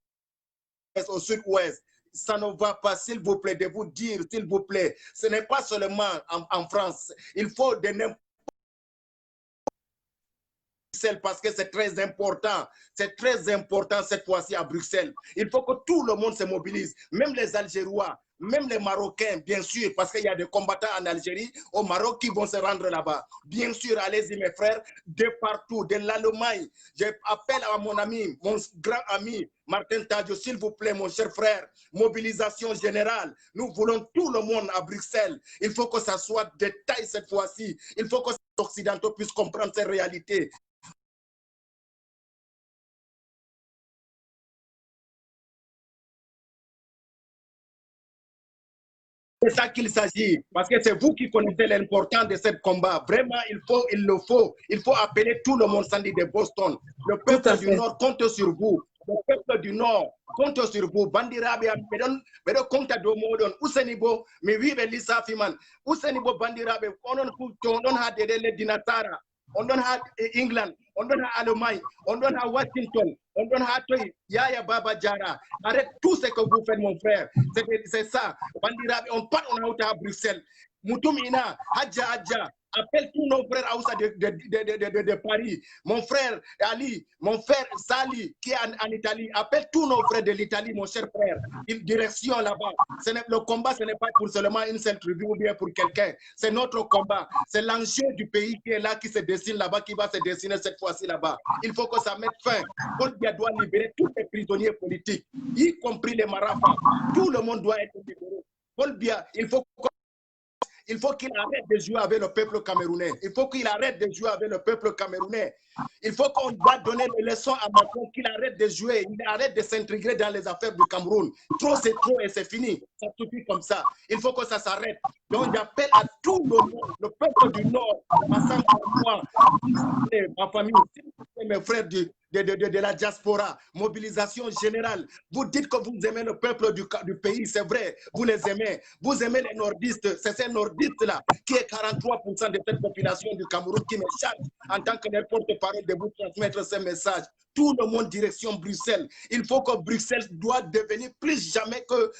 au sud-ouest. Ça ne va pas, s'il vous plaît, de vous dire, s'il vous plaît, ce n'est pas seulement en France. Il faut de parce que c'est très important. C'est très important cette fois-ci à Bruxelles. Il faut que tout le monde se mobilise, même les Algérois, même les Marocains, bien sûr, parce qu'il y a des combattants en Algérie, au Maroc, qui vont se rendre là-bas. Bien sûr, allez-y, mes frères, de partout, de l'Allemagne. J'appelle à mon ami, mon grand ami, Martin Tadio, s'il vous plaît, mon cher frère, mobilisation générale. Nous voulons tout le monde à Bruxelles. Il faut que ça soit détail cette fois-ci. Il faut que les Occidentaux puissent comprendre ces réalités. C'est ça qu'il s'agit, parce que c'est vous qui connaissez l'importance de ce combat. Vraiment, il faut appeler tout le monde, Sandy de Boston. Le peuple du Nord compte sur vous. Le peuple du Nord compte sur vous. Bandirabe, bedo compte do modon. Usenibo, me wibe lisa fiman. Usenibo bandirabe, on ha de dinatara. On donne à England, on donne à Allemagne, on donne à Washington, on donne à Yaya Baba Jara. Arrête tout ce que vous faites, mon frère. C'est ça. On part, on est à Bruxelles. Moutoumina, Hadja Hadja. Appelle tous nos frères Aoussa de Paris. Mon frère Ali, mon frère Sali, qui est en Italie. Appelle tous nos frères de l'Italie, mon cher frère. Direction là-bas. Le combat, ce n'est pas pour seulement une seule tribu ou bien pour quelqu'un. C'est notre combat. C'est l'enjeu du pays qui est là, qui se dessine là-bas, qui va se dessiner cette fois-ci là-bas. Il faut que ça mette fin. Paul Biya doit libérer tous les prisonniers politiques, y compris les Marafas. Tout le monde doit être libéré. Paul Biya, il faut qu'il arrête de jouer avec le peuple camerounais. Il faut qu'il arrête de jouer avec le peuple camerounais. Il faut qu'on doit donner des leçons à Macron qu'il arrête de jouer, il arrête de s'intégrer dans les affaires du Cameroun. Trop, c'est trop et c'est fini. Ça suffit comme ça. Il faut que ça s'arrête. Donc, j'appelle à tout le monde, le peuple du Nord, moi, ma famille, mes frères de la diaspora, mobilisation générale. Vous dites que vous aimez le peuple du pays, c'est vrai, vous les aimez. Vous aimez les nordistes, c'est ces nordistes-là qui est 43% de cette population du Cameroun qui me charge en tant que porte-parole de vous transmettre ces messages. Tout le monde direction Bruxelles. Il faut que Bruxelles doit devenir plus jamais que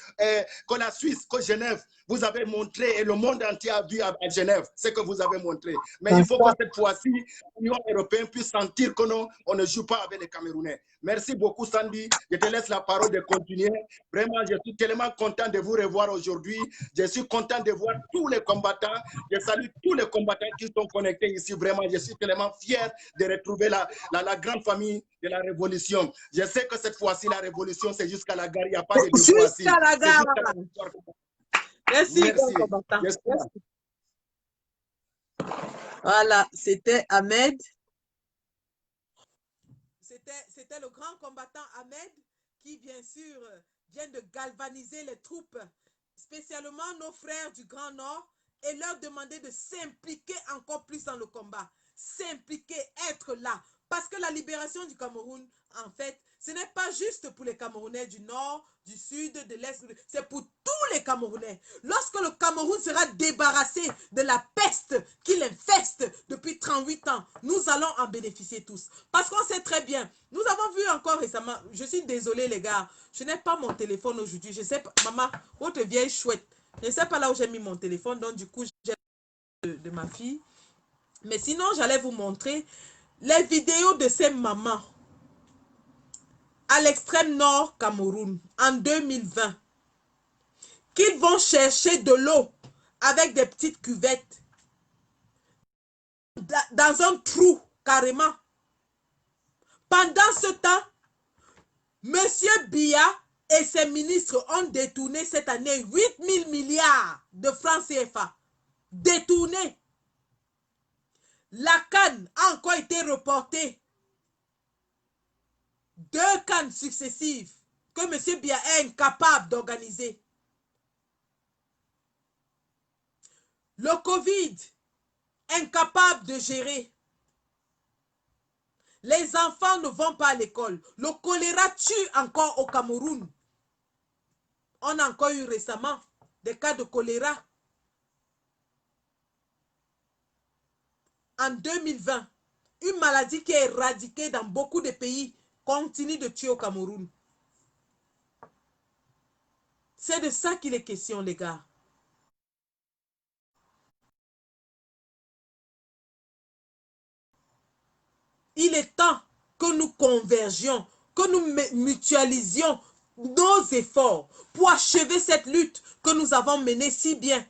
la Suisse, que Genève. Vous avez montré, et le monde entier a vu à Genève ce que vous avez montré. Mais il faut que cette fois-ci, l'Union européenne puisse sentir que non, on ne joue pas avec les Camerounais. Merci beaucoup, Sandy. Je te laisse la parole de continuer. Vraiment, je suis tellement content de vous revoir aujourd'hui. Je suis content de voir tous les combattants. Je salue tous les combattants qui sont connectés ici. Vraiment, je suis tellement fier de retrouver la grande famille de la révolution. Je sais que cette fois-ci, la révolution, c'est jusqu'à la gare. Il n'y a pas de deux fois-ci. Jusqu'à la gare. Merci, merci. Merci. Voilà, c'était Ahmed. C'était le grand combattant Ahmed qui, bien sûr, vient de galvaniser les troupes, spécialement nos frères du Grand Nord, et leur demander de s'impliquer encore plus dans le combat. S'impliquer, être là. Parce que la libération du Cameroun, en fait, ce n'est pas juste pour les Camerounais du Nord, du Sud, de l'Est, c'est pour tous les Camerounais. Lorsque le Cameroun sera débarrassé de la peste qui l'infeste depuis 38 ans, nous allons en bénéficier tous. Parce qu'on sait très bien, nous avons vu encore récemment, je suis désolée les gars, je n'ai pas mon téléphone aujourd'hui, je sais pas, maman, votre vieille chouette, je ne sais pas là où j'ai mis mon téléphone, donc du coup, j'ai de ma fille. Mais sinon, j'allais vous montrer les vidéos de ces mamans à l'extrême nord Cameroun en 2020 qu'ils vont chercher de l'eau avec des petites cuvettes dans un trou carrément. Pendant ce temps, Monsieur Biya et ses ministres ont détourné cette année 8 000 milliards de francs CFA. Détournés. La CAN a encore été reportée. 2 CAN successives que M. Biya est incapable d'organiser. Le Covid, incapable de gérer. Les enfants ne vont pas à l'école. Le choléra tue encore au Cameroun. On a encore eu récemment des cas de choléra. En 2020, une maladie qui est éradiquée dans beaucoup de pays continue de tuer au Cameroun. C'est de ça qu'il est question, les gars. Il est temps que nous convergions, que nous mutualisions nos efforts pour achever cette lutte que nous avons menée si bien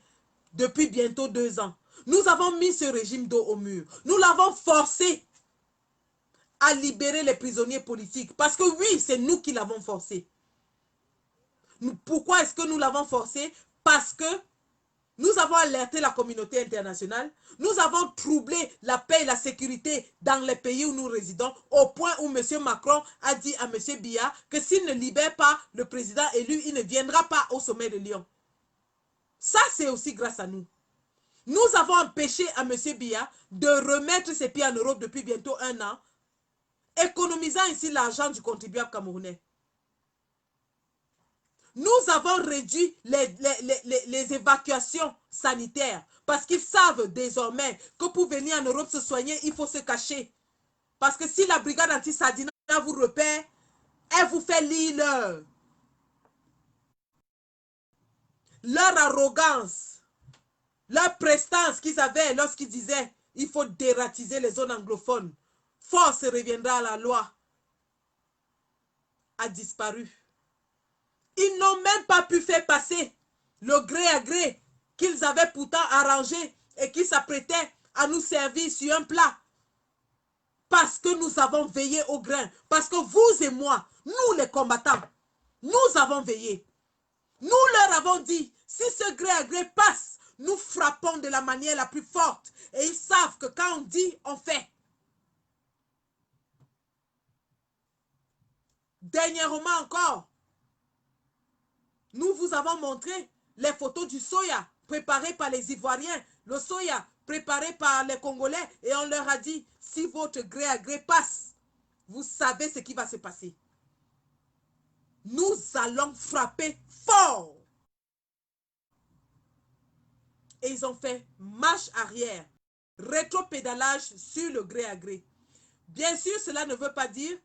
depuis bientôt 2 ans. Nous avons mis ce régime dos au mur. Nous l'avons forcé à libérer les prisonniers politiques. Parce que oui, c'est nous qui l'avons forcé. Pourquoi est-ce que nous l'avons forcé? Parce que nous avons alerté la communauté internationale. Nous avons troublé la paix et la sécurité dans les pays où nous résidons, au point où M. Macron a dit à M. Biya que s'il ne libère pas le président élu, il ne viendra pas au sommet de Lyon. Ça, c'est aussi grâce à nous. Nous avons empêché à M. Biya de remettre ses pieds en Europe depuis bientôt 1 an, économisant ainsi l'argent du contribuable camerounais. Nous avons réduit les évacuations sanitaires parce qu'ils savent désormais que pour venir en Europe se soigner, il faut se cacher. Parce que si la brigade anti-Sardina vous repère, elle vous fait lire leur arrogance, leur prestance qu'ils avaient lorsqu'ils disaient il faut dératiser les zones anglophones. Force reviendra à la loi. A disparu. Ils n'ont même pas pu faire passer le gré à gré qu'ils avaient pourtant arrangé et qui s'apprêtaient à nous servir sur un plat. Parce que nous avons veillé au grain. Parce que vous et moi, nous les combattants, nous avons veillé. Nous leur avons dit, si ce gré à gré passe, nous frappons de la manière la plus forte. Et ils savent que quand on dit, on fait. Dernièrement encore, nous vous avons montré les photos du soya préparé par les Ivoiriens, le soya préparé par les Congolais, et on leur a dit, si votre gré à gré passe, vous savez ce qui va se passer. Nous allons frapper fort. Et ils ont fait marche arrière, rétropédalage sur le gré à gré. Bien sûr, cela ne veut pas dire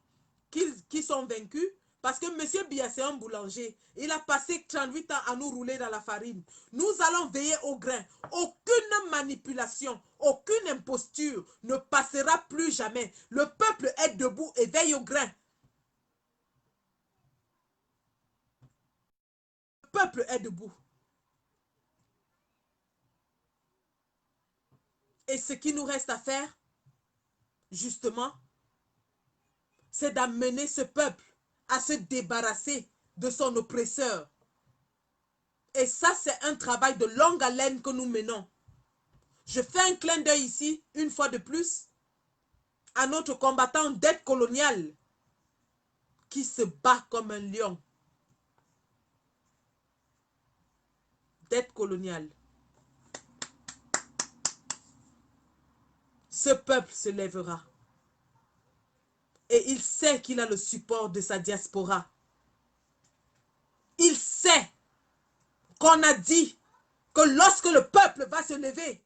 qu'ils sont vaincus, parce que M. Biya, c'est un boulanger. Il a passé 38 ans à nous rouler dans la farine. Nous allons veiller au grain. Aucune manipulation, aucune imposture ne passera plus jamais. Le peuple est debout et veille au grain. Le peuple est debout. Et ce qui nous reste à faire, justement, c'est d'amener ce peuple à se débarrasser de son oppresseur. Et ça, c'est un travail de longue haleine que nous menons. Je fais un clin d'œil ici, une fois de plus, à notre combattant d'aide coloniale qui se bat comme un lion. D'aide coloniale. Ce peuple se lèvera. Et il sait qu'il a le support de sa diaspora. Il sait qu'on a dit que lorsque le peuple va se lever,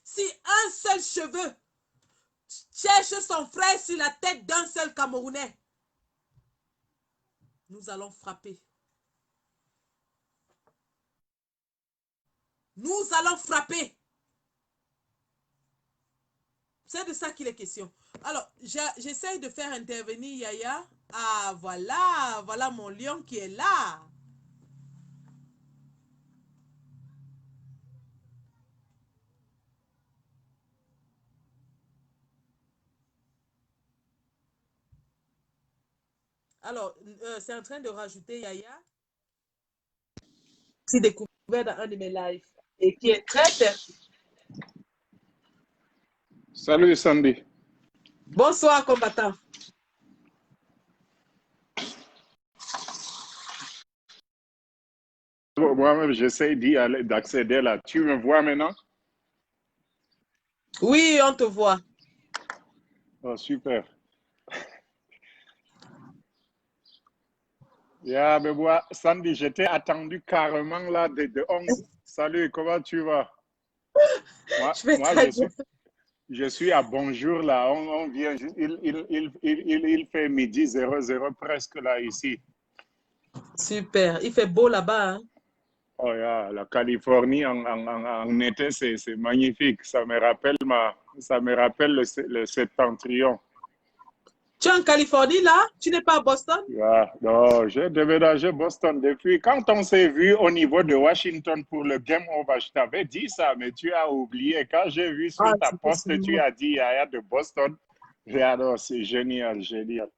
si un seul cheveu cherche son frère sur la tête d'un seul Camerounais, nous allons frapper. Nous allons frapper. C'est de ça qu'il est question. Alors, j'essaye de faire intervenir Yaya. Ah, voilà, voilà mon lion qui est là. Alors, c'est en train de rajouter Yaya. J'ai découvert dans un de mes lives et qui est très pertinent. Salut Sandy. Bonsoir combattant. Moi-même, j'essaie d'accéder là. Tu me vois maintenant? Oui, on te voit. Oh, super. Yeah, mais moi, Sandy, j'étais attendu carrément là de 11. Salut, comment tu vas? Moi, Je vais moi très bien. je suis à Bonjour là. On vient, il fait midi 00 presque là ici. Super. Il fait beau là-bas. Hein? Oh yeah, la Californie en été, c'est magnifique. Ça me rappelle le septentrion. Tu es en Californie là? Tu n'es pas à Boston? Yeah. Non, j'ai déménagé à Boston depuis. Quand on s'est vu au niveau de Washington pour le Game Over, je t'avais dit ça, mais tu as oublié. Quand j'ai vu sur Ah, ta c'est poste, tu possible. as dit Yaya de Boston. Et alors, c'est génial, génial.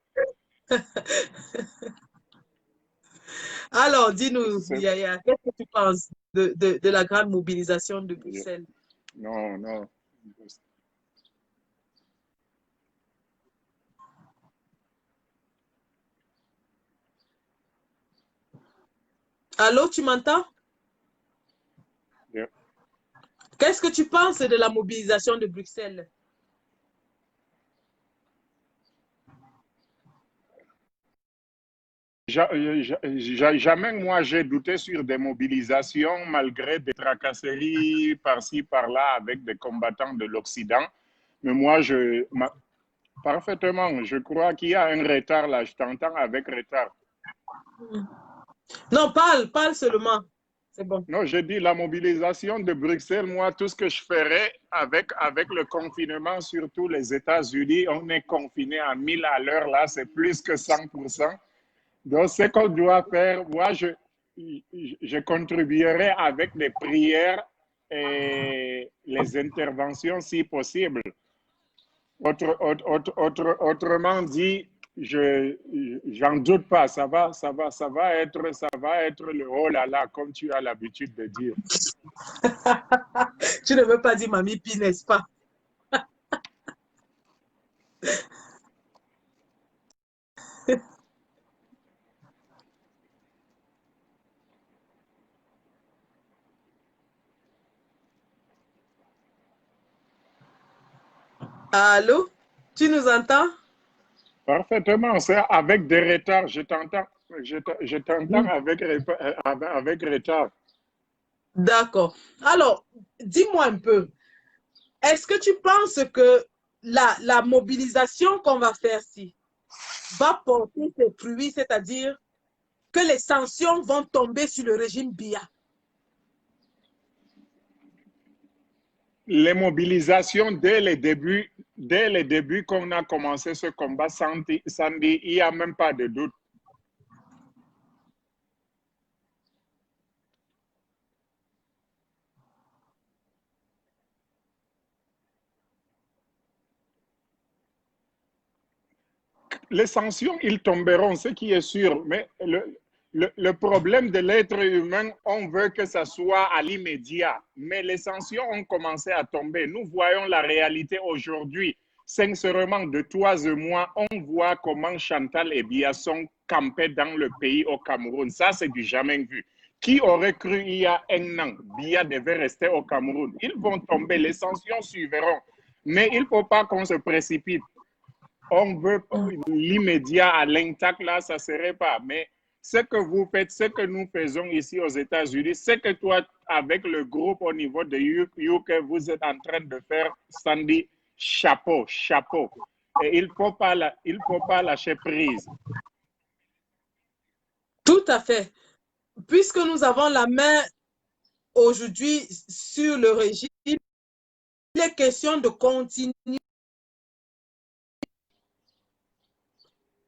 Alors, dis-nous, C'est- Yaya, qu'est-ce que tu penses de la grande mobilisation de Bruxelles? Non, non. Allô, tu m'entends? Yeah. Qu'est-ce que tu penses de la mobilisation de Bruxelles? Jamais moi j'ai douté sur des mobilisations malgré des tracasseries par-ci par-là avec des combattants de l'Occident. Mais moi, parfaitement, je crois qu'il y a un retard là. Je t'entends avec retard. Non, parle seulement. C'est bon. Non, je dis la mobilisation de Bruxelles, moi, tout ce que je ferais avec le confinement, surtout les États-Unis, on est confiné à 1000 à l'heure là, c'est plus que 100%. Donc, ce qu'on doit faire, moi, je contribuerai avec les prières et les interventions si possible. Autrement dit, j'en doute pas, ça va être le oh là là, comme tu as l'habitude de dire. Tu ne veux pas dire Mamie Pi, n'est-ce pas? Allô? Tu nous entends? Parfaitement, c'est avec des retards, je t'entends avec retard. D'accord. Alors, dis-moi un peu, est-ce que tu penses que la mobilisation qu'on va faire ici va porter ses fruits, c'est-à-dire que les sanctions vont tomber sur le régime Biya? Les mobilisations dès les débuts qu'on a commencé ce combat, Sandy, il n'y a même pas de doute. Les sanctions, ils tomberont, ce qui est sûr, mais le problème de l'être humain, on veut que ça soit à l'immédiat, mais les sanctions ont commencé à tomber. Nous voyons la réalité aujourd'hui. Sincèrement, de toi et moi, on voit comment Chantal et Biya sont campés dans le pays au Cameroun. Ça, c'est du jamais vu. Qui aurait cru il y a un an, Biya devait rester au Cameroun? Ils vont tomber, les sanctions suivront. Mais il ne faut pas qu'on se précipite. On veut l'immédiat à l'intact, là, ça ne serait pas. Mais ce que vous faites, ce que nous faisons ici aux États-Unis, ce que toi, avec le groupe au niveau de UK, vous êtes en train de faire, Sandy, chapeau, chapeau. Et il ne faut pas lâcher prise. Tout à fait. Puisque nous avons la main aujourd'hui sur le régime, il est question de continuer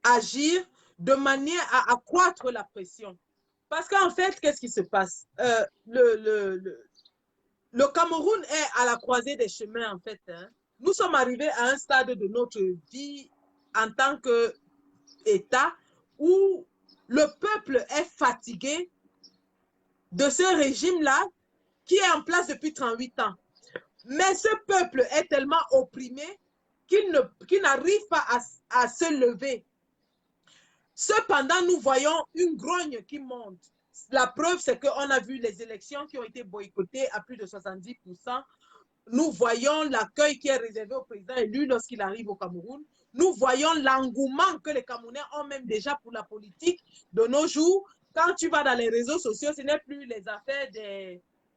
à agir de manière à accroître la pression. Parce qu'en fait, qu'est-ce qui se passe? Le Cameroun est à la croisée des chemins, en fait. Hein. Nous sommes arrivés à un stade de notre vie en tant qu'État où le peuple est fatigué de ce régime-là qui est en place depuis 38 ans. Mais ce peuple est tellement opprimé qu'il n'arrive pas à se lever. Cependant, nous voyons une grogne qui monte. La preuve, c'est qu'on a vu les élections qui ont été boycottées à plus de 70%. nous voyons l'accueil qui est réservé au président élu lorsqu'il arrive au Cameroun. Nous voyons l'engouement que les Camerounais ont même déjà pour la politique de nos jours. Quand tu vas dans les réseaux sociaux, ce n'est plus les affaires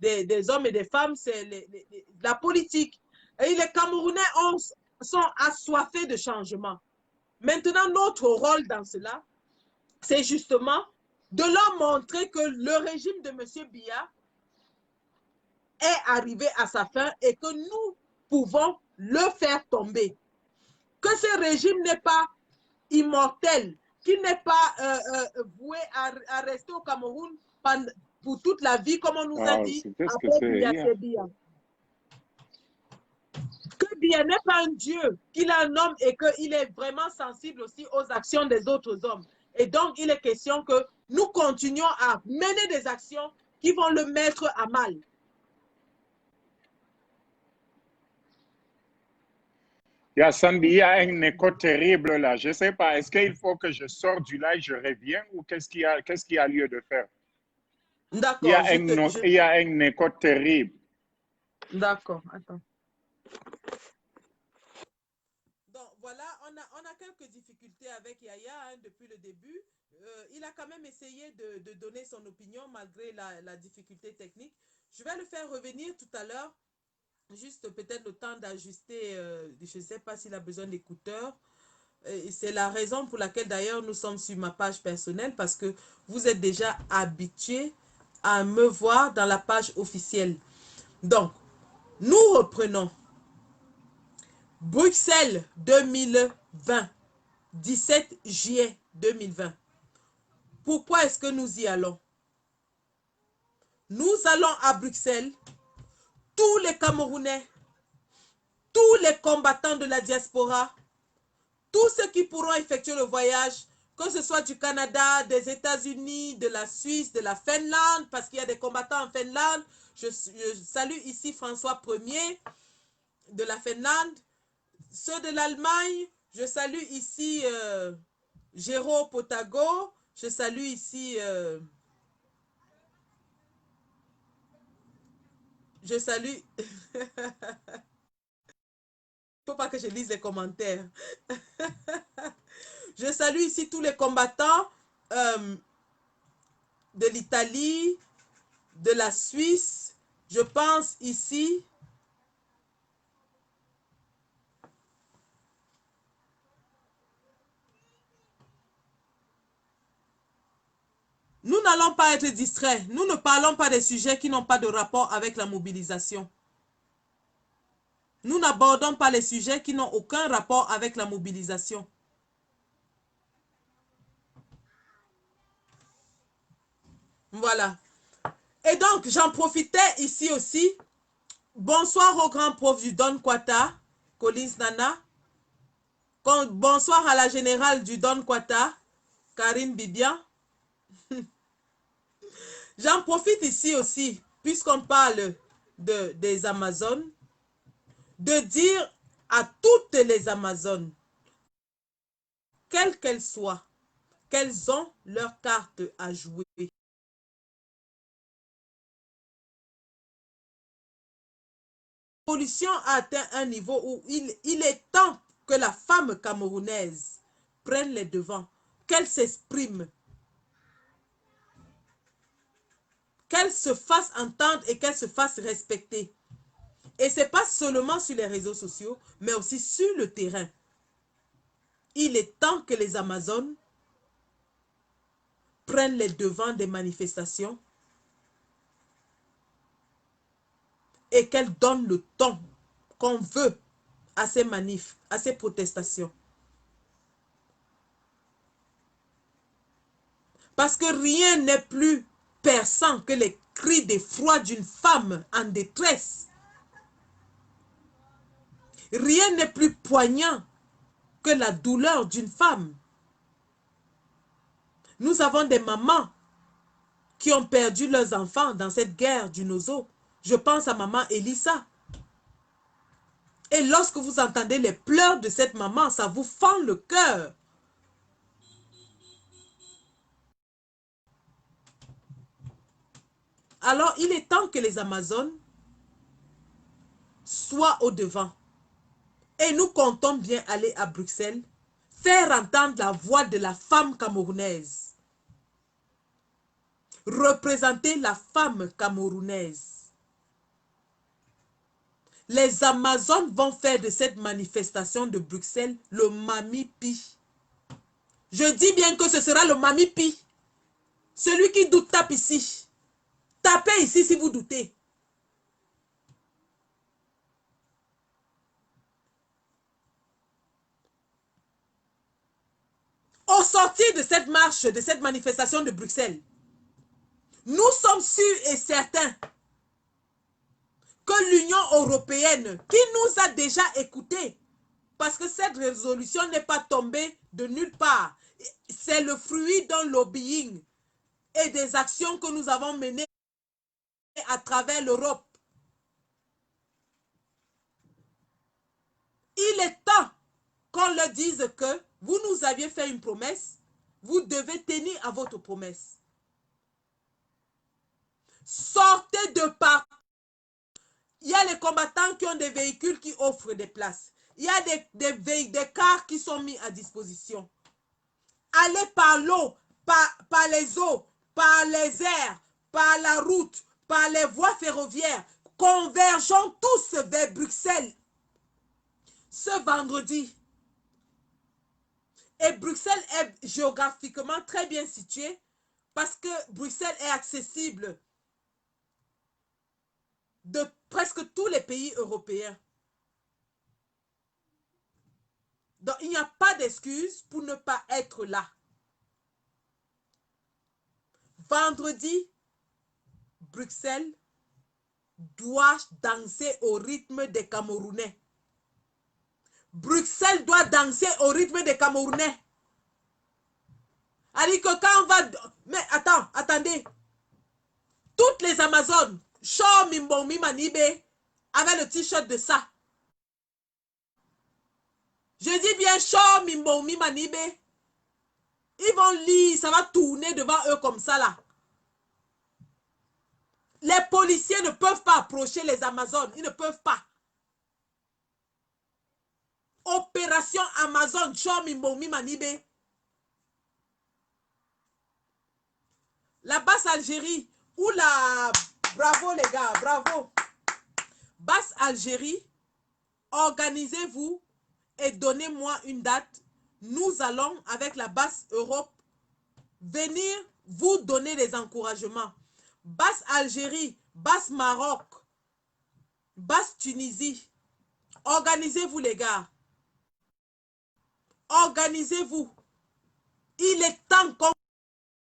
des hommes et des femmes, c'est la politique. Et les Camerounais sont assoiffés de changement. Maintenant, notre rôle dans cela, c'est justement de leur montrer que le régime de M. Biya est arrivé à sa fin et que nous pouvons le faire tomber. Que ce régime n'est pas immortel, qu'il n'est pas voué à rester au Cameroun pour toute la vie, comme on nous a dit après Biya. Que Biya n'est pas un dieu, qu'il est un homme et qu'il est vraiment sensible aussi aux actions des autres hommes. Et donc, il est question que nous continuions à mener des actions qui vont le mettre à mal. Sandy, il y a un écho terrible là. Je ne sais pas, est-ce qu'il faut que je sorte du live, je reviens ou qu'est-ce qu'il y a lieu de faire? D'accord. Il y a un écho terrible. D'accord, attends. Donc voilà, on a quelques difficultés avec Yaya depuis le début. Il a quand même essayé de donner son opinion malgré la difficulté technique. Je vais le faire revenir tout à l'heure. Juste peut-être le temps d'ajuster, je ne sais pas s'il a besoin d'écouteurs. C'est la raison pour laquelle d'ailleurs nous sommes sur ma page personnelle parce que vous êtes déjà habitués à me voir dans la page officielle. Donc, nous reprenons. Bruxelles 2020, 17 juillet 2020. Pourquoi est-ce que nous y allons? Nous allons à Bruxelles. Tous les Camerounais, tous les combattants de la diaspora, tous ceux qui pourront effectuer le voyage, que ce soit du Canada, des États-Unis, de la Suisse, de la Finlande, parce qu'il y a des combattants en Finlande. Je salue ici François Ier de la Finlande. Ceux de l'Allemagne, je salue ici Géraud Potago. Je salue ici... je salue... Faut pas que je lise les commentaires. Je salue ici tous les combattants de l'Italie, de la Suisse. Je pense ici. Nous n'allons pas être distraits. Nous ne parlons pas des sujets qui n'ont pas de rapport avec la mobilisation. Nous n'abordons pas les sujets qui n'ont aucun rapport avec la mobilisation. Voilà. Et donc, j'en profitais ici aussi. Bonsoir au grand prof du Don Kwata, Collins Nana. Bonsoir à la générale du Don Kwata, Karine Bibian. J'en profite ici aussi, puisqu'on parle des Amazones, de dire à toutes les Amazones, quelles qu'elles soient, qu'elles ont leur carte à jouer. La pollution a atteint un niveau où il est temps que la femme camerounaise prenne les devants, qu'elle s'exprime, qu'elle se fasse entendre et qu'elle se fasse respecter. Et ce n'est pas seulement sur les réseaux sociaux, mais aussi sur le terrain. Il est temps que les Amazones prennent les devants des manifestations et qu'elles donnent le ton qu'on veut à ces manifs, à ces protestations. Parce que rien n'est plus perçant que les cris d'effroi d'une femme en détresse. Rien n'est plus poignant que la douleur d'une femme. Nous avons des mamans qui ont perdu leurs enfants dans cette guerre du Nozo. Je pense à maman Elissa. Et lorsque vous entendez les pleurs de cette maman, ça vous fend le cœur. Alors, il est temps que les Amazones soit au devant. Et nous comptons bien aller à Bruxelles, faire entendre la voix de la femme camerounaise. Représenter la femme camerounaise. Les Amazones vont faire de cette manifestation de Bruxelles le Mami-Pi. Je dis bien que ce sera le Mami-Pi. Celui qui doute tape ici. Tapez ici si vous doutez. Au sortir de cette marche, de cette manifestation de Bruxelles, nous sommes sûrs et certains que l'Union européenne, qui nous a déjà écoutés, parce que cette résolution n'est pas tombée de nulle part, c'est le fruit d'un lobbying et des actions que nous avons menées à travers l'Europe. Il est temps qu'on leur dise que vous nous aviez fait une promesse, vous devez tenir à votre promesse. Sortez de partout. Il y a les combattants qui ont des véhicules qui offrent des places. Il y a des cars qui sont mis à disposition. Allez par l'eau, par les eaux, par les airs, par la route, par les voies ferroviaires. Convergeons tous vers Bruxelles ce vendredi. Et Bruxelles est géographiquement très bien située parce que Bruxelles est accessible de presque tous les pays européens. Donc, il n'y a pas d'excuse pour ne pas être là. Vendredi, Bruxelles doit danser au rythme des Camerounais. Bruxelles doit danser au rythme des Camerounais. Alors que quand on va... Mais attendez. Toutes les Amazones, Shaw Mimbomi Manibe, avec le t-shirt de ça. Je dis bien Shaw Mimbomi Manibe. Ils vont lire, ça va tourner devant eux comme ça là. Les policiers ne peuvent pas approcher les Amazones. Ils ne peuvent pas. Opération Amazon, Shaw Mimbomi Manibe. La Basse-Algérie, ou la... Bravo les gars, bravo. Basse-Algérie, organisez-vous et donnez-moi une date. Nous allons, avec la Basse-Europe, venir vous donner des encouragements. Basse-Algérie, Basse-Maroc, Basse-Tunisie. Organisez-vous les gars. Organisez-vous. Il est temps qu'on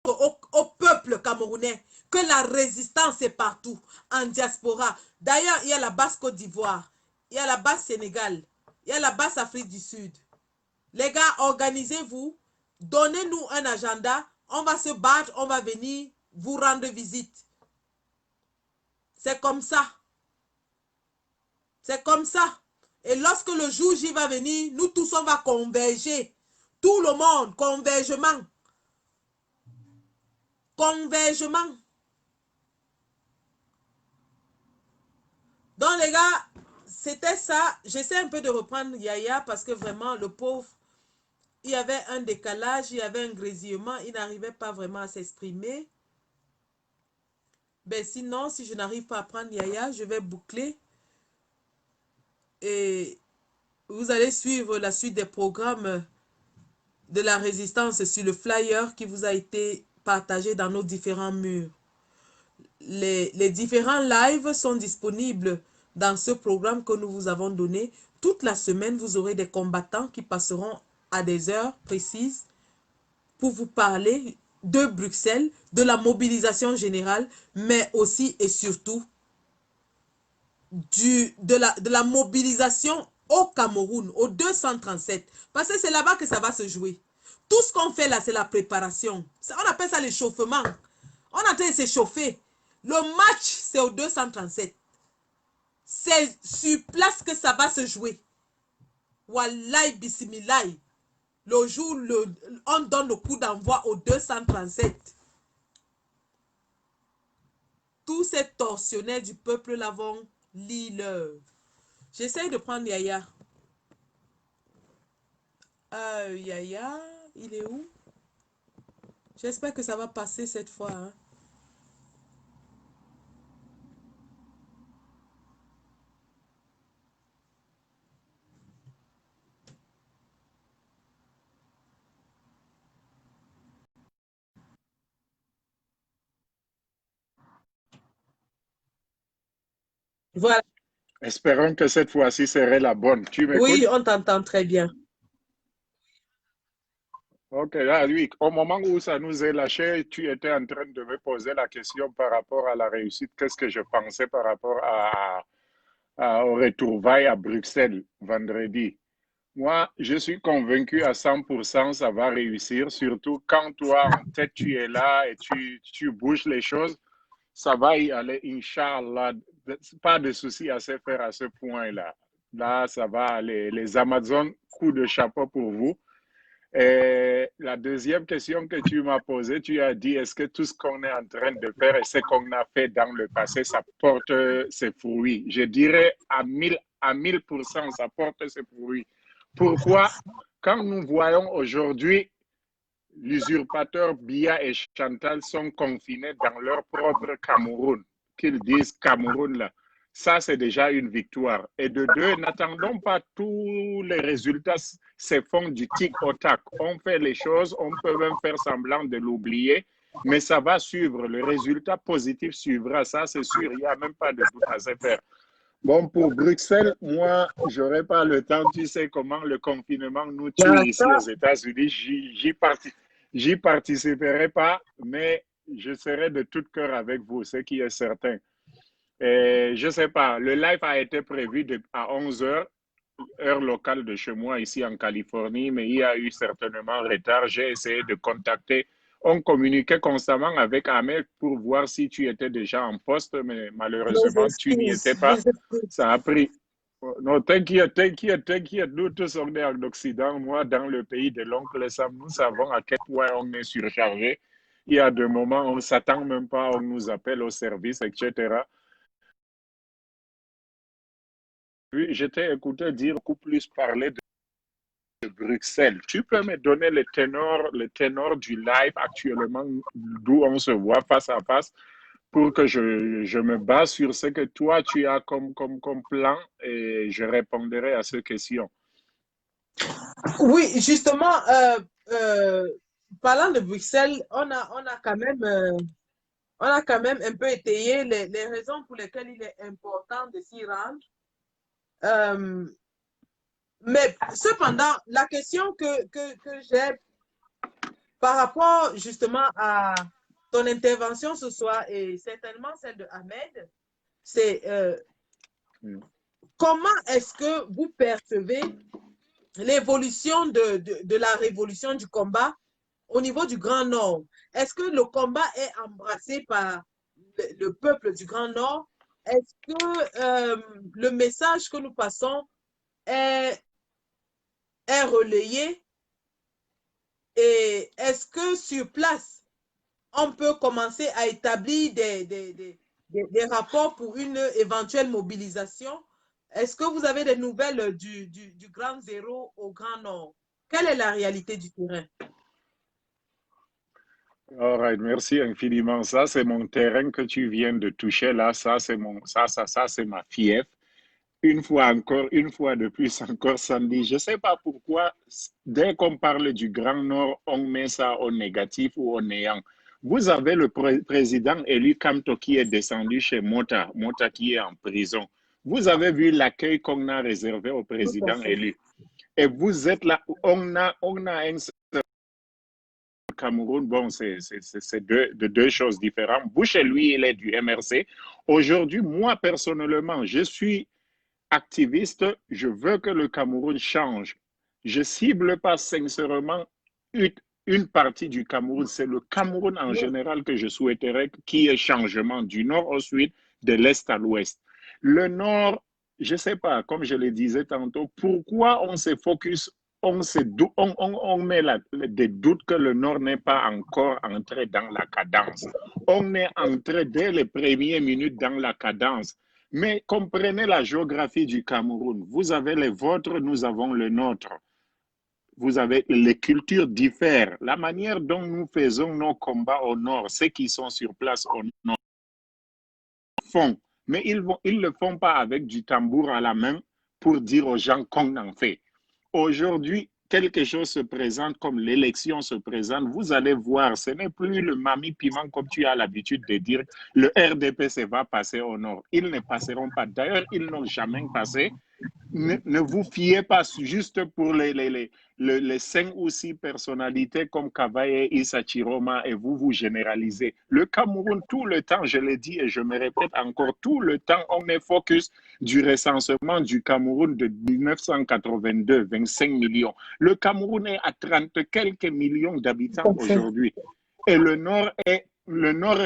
au peuple camerounais que la résistance est partout, en diaspora. D'ailleurs, il y a la Basse-Côte d'Ivoire, il y a la Basse-Sénégal, il y a la Basse-Afrique du Sud. Les gars, organisez-vous, donnez-nous un agenda, on va se battre, on va venir vous rendre visite. C'est comme ça. C'est comme ça. Et lorsque le jour J va venir, nous tous, on va converger. Tout le monde, convergement. Convergement. Donc les gars, c'était ça. J'essaie un peu de reprendre Yaya parce que vraiment le pauvre, il y avait un décalage, il y avait un grésillement, il n'arrivait pas vraiment à s'exprimer. Ben sinon, si je n'arrive pas à prendre Yaya, je vais boucler. Et vous allez suivre la suite des programmes de la résistance sur le flyer qui vous a été partagé dans nos différents murs. Les différents lives sont disponibles dans ce programme que nous vous avons donné. Toute la semaine, vous aurez des combattants qui passeront à des heures précises pour vous parler de Bruxelles, de la mobilisation générale, mais aussi et surtout de la mobilisation au Cameroun, au 237. Parce que c'est là-bas que ça va se jouer. Tout ce qu'on fait là, c'est la préparation. On appelle ça l'échauffement. On est en train de s'échauffer. Le match, c'est au 237. C'est sur place que ça va se jouer. Wallahi bismillah. Le jour, on donne le coup d'envoi au 237. Tous ces tortionnaires du peuple là vont lire l'œuvre. J'essaye de prendre Yaya. Yaya, il est où? J'espère que ça va passer cette fois, hein. Voilà. Espérons que cette fois-ci serait la bonne. Tu Oui, m'écoutes? on t'entend très bien. Ok, là, oui, au moment où ça nous est lâché, tu étais en train de me poser la question par rapport à la réussite. Qu'est-ce que je pensais par rapport au retrouvailles à Bruxelles vendredi? Moi, je suis convaincu à 100%, ça va réussir, surtout quand toi, en tête, tu es là et tu bouges les choses, ça va y aller, Inch'Allah. Pas de souci à se faire à ce point-là. Là, ça va aller. Les Amazones, coup de chapeau pour vous. Et la deuxième question que tu m'as posée, tu as dit, est-ce que tout ce qu'on est en train de faire et ce qu'on a fait dans le passé, ça porte ses fruits? Je dirais à 1000%, ça porte ses fruits. Pourquoi? Quand nous voyons aujourd'hui l'usurpateur Biya et Chantal sont confinés dans leur propre Cameroun, qu'ils disent Cameroun là. Ça, c'est déjà une victoire. Et de deux, n'attendons pas tous les résultats se font du tic au tac. On fait les choses, on peut même faire semblant de l'oublier, mais ça va suivre. Le résultat positif suivra, ça c'est sûr. Il n'y a même pas de doute à se faire. Bon, pour Bruxelles, moi, je n'aurai pas le temps. Tu sais comment le confinement nous tue ici aux États-Unis. J'y participerai pas, mais je serai de tout cœur avec vous, ce qui est certain. Et je ne sais pas, le live a été prévu à 11 heures, heure locale de chez moi ici en Californie, mais il y a eu certainement un retard. J'ai essayé de contacter. On communiquait constamment avec Ahmed pour voir si tu étais déjà en poste, mais malheureusement, tu n'y étais pas. Ça a pris. Non, t'inquiète, t'inquiète, t'inquiète. Nous tous, on est en Occident. Moi, dans le pays de l'oncle Sam, nous savons à quel point on est surchargé. Il y a des moments où on ne s'attend même pas, on nous appelle au service, etc. Puis, je t'ai écouté dire beaucoup plus parler de Bruxelles. Tu peux me donner le ténor du live actuellement, d'où on se voit face à face, pour que je me base sur ce que toi, tu as comme plan et je répondrai à ces questions. Oui, justement, parlant de Bruxelles, on a quand même, un peu étayé les raisons pour lesquelles il est important de s'y rendre. Mais cependant, la question que j'ai par rapport justement à ton intervention ce soir et certainement celle de Ahmed, c'est comment est-ce que vous percevez l'évolution de la révolution du combat au niveau du Grand Nord? Est-ce que le combat est embrassé par le peuple du Grand Nord? Est-ce que le message que nous passons est relayé? Et est-ce que sur place, on peut commencer à établir des rapports pour une éventuelle mobilisation? Est-ce que vous avez des nouvelles du Grand Zéro au Grand Nord? Quelle est la réalité du terrain? All right, merci infiniment. Ça, c'est mon terrain que tu viens de toucher là. Ça, c'est ma fièvre. Une fois encore, une fois de plus encore, Sandy, je ne sais pas pourquoi, dès qu'on parle du Grand Nord, on met ça au négatif ou au néant. Vous avez le président Eli Kamto qui est descendu chez Mota qui est en prison. Vous avez vu l'accueil qu'on a réservé au président Eli. Et vous êtes là, on a un Cameroun, bon, c'est deux choses différentes. Bush, lui, il est du MRC. Aujourd'hui, moi, personnellement, je suis activiste, je veux que le Cameroun change. Je ne cible pas sincèrement une partie du Cameroun, c'est le Cameroun en général que je souhaiterais qu'il y ait changement du nord au sud, de l'est à l'ouest. Le nord, je ne sais pas, comme je le disais tantôt, pourquoi on se focus, on met des doutes que le nord n'est pas encore entré dans la cadence. On est entré dès les premières minutes dans la cadence. Mais comprenez la géographie du Cameroun. Vous avez les vôtres, nous avons le nôtre. Vous avez les cultures diffèrent. La manière dont nous faisons nos combats au nord, ceux qui sont sur place au nord font, mais ils le font pas avec du tambour à la main pour dire aux gens qu'on en fait. Aujourd'hui, quelque chose se présente comme l'élection se présente. Vous allez voir, ce n'est plus le mami piment comme tu as l'habitude de dire, le RDPC va passer au nord. Ils ne passeront pas. D'ailleurs, ils n'ont jamais passé. Ne vous fiez pas juste pour les 5 ou 6 personnalités comme Kavaye, Issa Chiroma et vous généralisez. Le Cameroun, tout le temps, je l'ai dit et je me répète encore, tout le temps, on est focus du recensement du Cameroun de 1982, 25 millions. Le Cameroun est à 30 quelques millions d'habitants aujourd'hui. Et le nord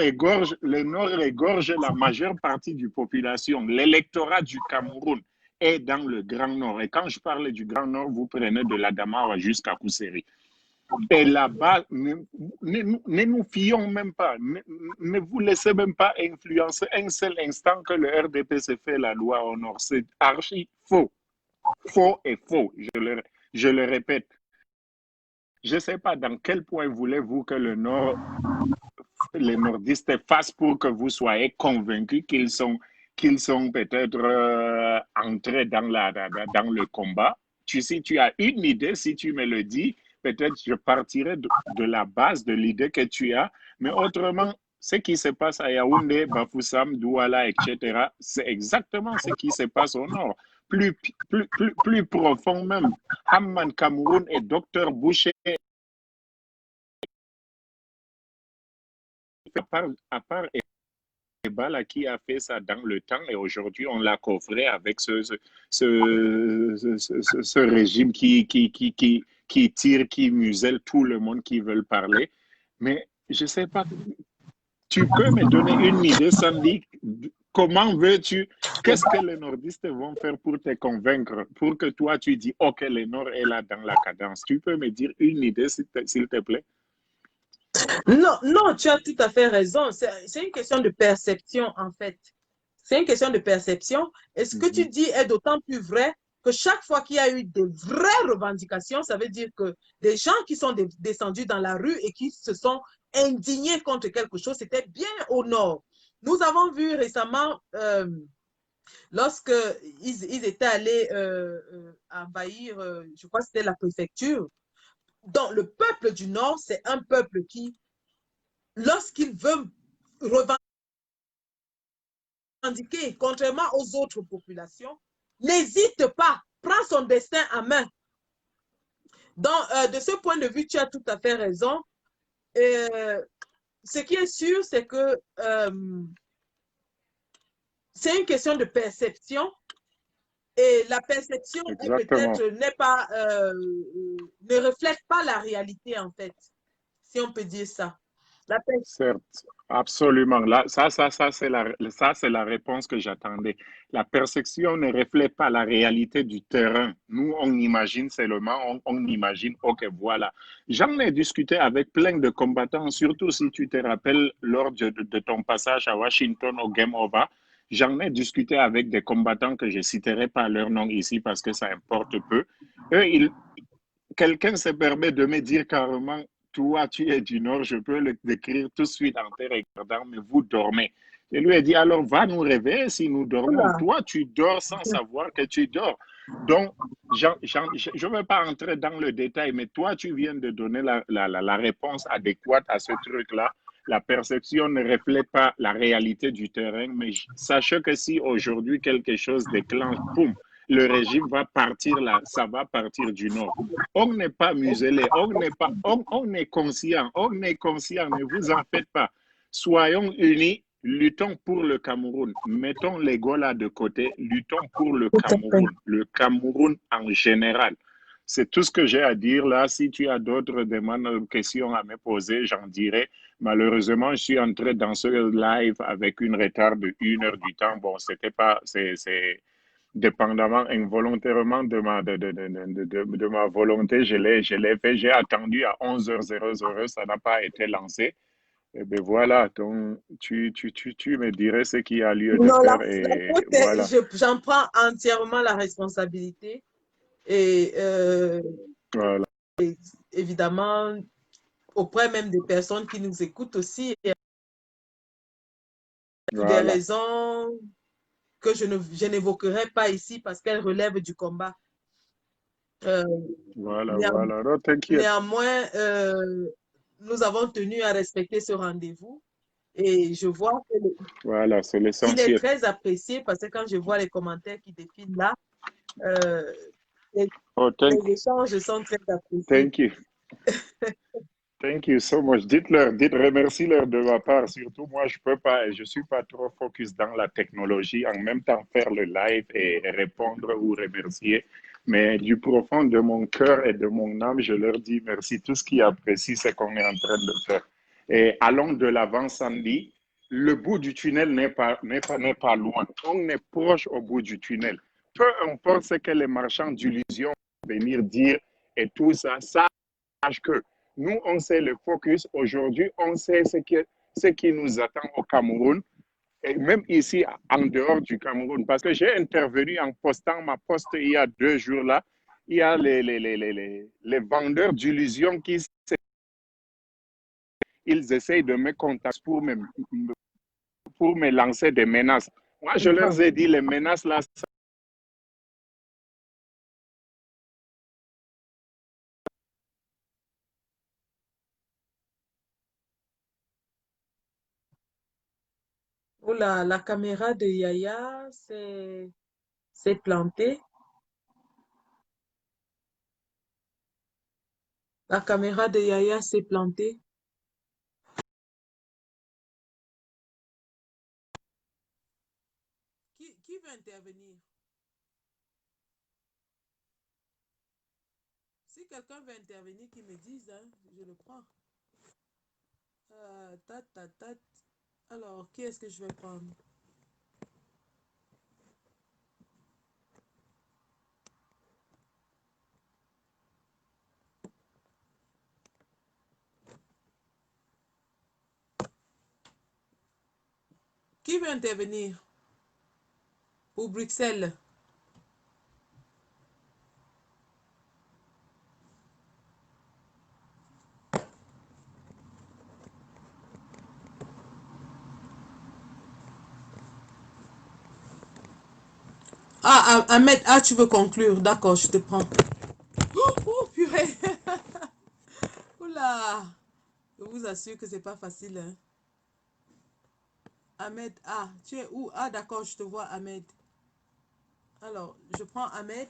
égorge la majeure partie du population. L'électorat du Cameroun est dans le Grand Nord. Et quand je parle du Grand Nord, vous prenez de l'Adamawa jusqu'à Kousseri. Et là-bas, ne nous fions même pas, ne vous laissez même pas influencer un seul instant que le RDP se fait la loi au Nord. C'est archi faux. Faux et faux, je le répète. Je ne sais pas dans quel point voulez-vous que les nordistes fassent pour que vous soyez convaincus qu'ils sont peut-être entrés dans le combat. Si tu as une idée, si tu me le dis, peut-être je partirai de la base de l'idée que tu as, mais autrement, ce qui se passe à Yaoundé, Bafoussam, Douala, etc., c'est exactement ce qui se passe au nord. Plus profond même. Hamman Cameroun et Dr Boucher, à part Ebala qui a fait ça dans le temps et aujourd'hui on l'a coffré avec ce régime qui tire, qui muselle tout le monde qui veut parler. Mais je ne sais pas, tu peux me donner une idée, Sandy, comment veux-tu, qu'est-ce que les nordistes vont faire pour te convaincre, pour que toi tu dis, ok, le nord est là dans la cadence. Tu peux me dire une idée, s'il te plaît? Non, non, tu as tout à fait raison. C'est une question de perception, en fait. C'est une question de perception. Et ce que tu dis est d'autant plus vrai que chaque fois qu'il y a eu de vraies revendications, ça veut dire que des gens qui sont descendus dans la rue et qui se sont indignés contre quelque chose, c'était bien au nord. Nous avons vu récemment, lorsqu'ils étaient allés envahir, je crois que c'était la préfecture. Donc, le peuple du Nord, c'est un peuple qui, lorsqu'il veut revendiquer, contrairement aux autres populations, n'hésite pas, prend son destin en main. Donc, de ce point de vue, tu as tout à fait raison. Ce qui est sûr, c'est que c'est une question de perception. Et la perception peut-être ne reflète pas la réalité, en fait, si on peut dire ça. Certes, absolument. Là, ça c'est la réponse que j'attendais. La perception ne reflète pas la réalité du terrain. Nous, on imagine seulement, on imagine, ok, voilà. J'en ai discuté avec plein de combattants, surtout si tu te rappelles lors de ton passage à Washington au Game Over. J'en ai discuté avec des combattants que je ne citerai pas leur nom ici parce que ça importe peu. Eux, quelqu'un se permet de me dire carrément, toi, tu es du Nord, je peux le décrire tout de suite en te regardant, mais vous dormez. Je lui ai dit, alors va nous réveiller si nous dormons. Voilà. Toi, tu dors sans savoir que tu dors. Donc, je ne veux pas entrer dans le détail, mais toi, tu viens de donner la réponse adéquate à ce truc-là. La perception ne reflète pas la réalité du terrain, mais sachez que si aujourd'hui quelque chose déclenche, boum, le régime va partir là, ça va partir du nord. On n'est pas muselé, on est conscient, ne vous en faites pas. Soyons unis, luttons pour le Cameroun. Mettons l'ego là de côté, luttons pour le Cameroun en général. C'est tout ce que j'ai à dire là. Si tu as d'autres demandes, questions à me poser, j'en dirai. Malheureusement, je suis entré dans ce live avec une retard de 1 heure du temps. Bon, c'était pas, c'est dépendamment involontairement de ma volonté, je l'ai fait. J'ai attendu à 11h00, ça n'a pas été lancé. Et bien voilà, donc tu me dirais ce qui a lieu de Non, faire la et faute voilà. j'en prends entièrement la responsabilité. Et Voilà, évidemment, auprès même des personnes qui nous écoutent aussi, pour des voilà, raisons que je n'évoquerai pas ici parce qu'elles relèvent du combat. Euh, voilà, néan- voilà. Non, t'inquiète. Néanmoins, nous avons tenu à respecter ce rendez-vous et je vois Voilà, c'est qu'il est l'essentiel. très apprécié parce que quand je vois les commentaires qui défilent là, euh, les, Oh, les échanges sont très appréciés. thank you. Thank you so much. Dites-leur, remercie-leur de ma part. Surtout, moi, je suis pas trop focus dans la technologie. En même temps, faire le live et répondre ou remercier. Mais du profond de mon cœur et de mon âme, je leur dis merci. Tout ce qui apprécie ce qu'on est en train de faire. Et allons de l'avant, Sandy. Le bout du tunnel n'est pas loin. On est proche au bout du tunnel. Peu importe ce que les marchands d'illusions vont venir dire et tout ça, sache que nous, on sait le focus. Aujourd'hui, on sait ce qui nous attend au Cameroun et même ici, en dehors du Cameroun. Parce que j'ai intervenu en postant ma poste il y a 2 jours là. Il y a les vendeurs d'illusions ils essayent de me contacter pour me lancer des menaces. Moi, je leur ai dit, les menaces là, Oula, la caméra de Yaya s'est plantée. La caméra de Yaya s'est plantée. Qui veut intervenir? Si quelqu'un veut intervenir, qu'il me dise, hein, je le prends. Tat, tat, tat. Alors, qui est-ce que je vais prendre? Qui veut intervenir? Pour Bruxelles. Ah, Ahmed, ah, tu veux conclure. D'accord, je te prends. Oh, purée. Oula. Je vous assure que c'est pas facile, hein. Ahmed, ah, tu es où? Ah, d'accord, je te vois, Ahmed. Alors, je prends Ahmed.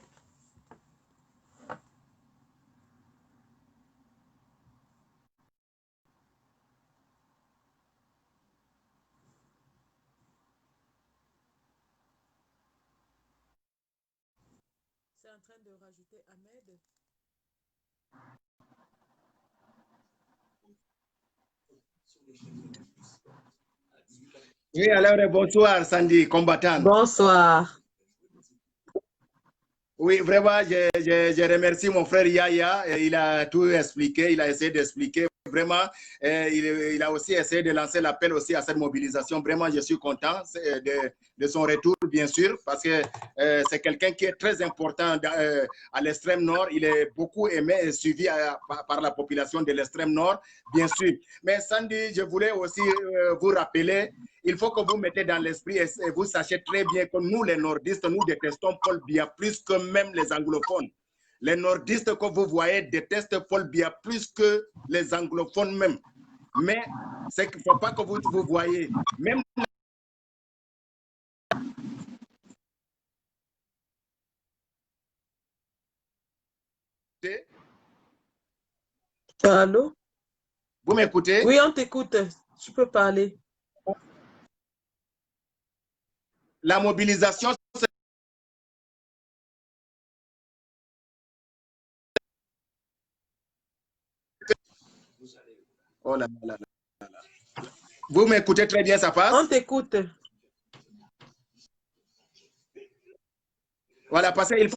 C'est en train de rajouter Ahmed. Oui, alors bonsoir Sandy, combattant. Bonsoir. Oui, vraiment, je remercie mon frère Yaya. Il a tout expliqué, il a essayé d'expliquer. Vraiment, il a aussi essayé de lancer l'appel aussi à cette mobilisation. Vraiment, je suis content de son retour, bien sûr, parce que c'est quelqu'un qui est très important à l'extrême nord. Il est beaucoup aimé et suivi par la population de l'extrême nord, bien sûr. Mais Sandy, je voulais aussi vous rappeler, il faut que vous mettez dans l'esprit et vous sachiez très bien que nous, les nordistes, nous détestons Paul Biya plus que même les anglophones. Les nordistes que vous voyez détestent Paul Biya plus que les anglophones même. Mais c'est qu'il ne faut pas que vous voyez. Même Allô? vous m'écoutez? Oui, on t'écoute. Tu peux parler. La mobilisation, oh là là là là. Vous m'écoutez très bien, ça passe? On t'écoute. Voilà, parce qu'il faut.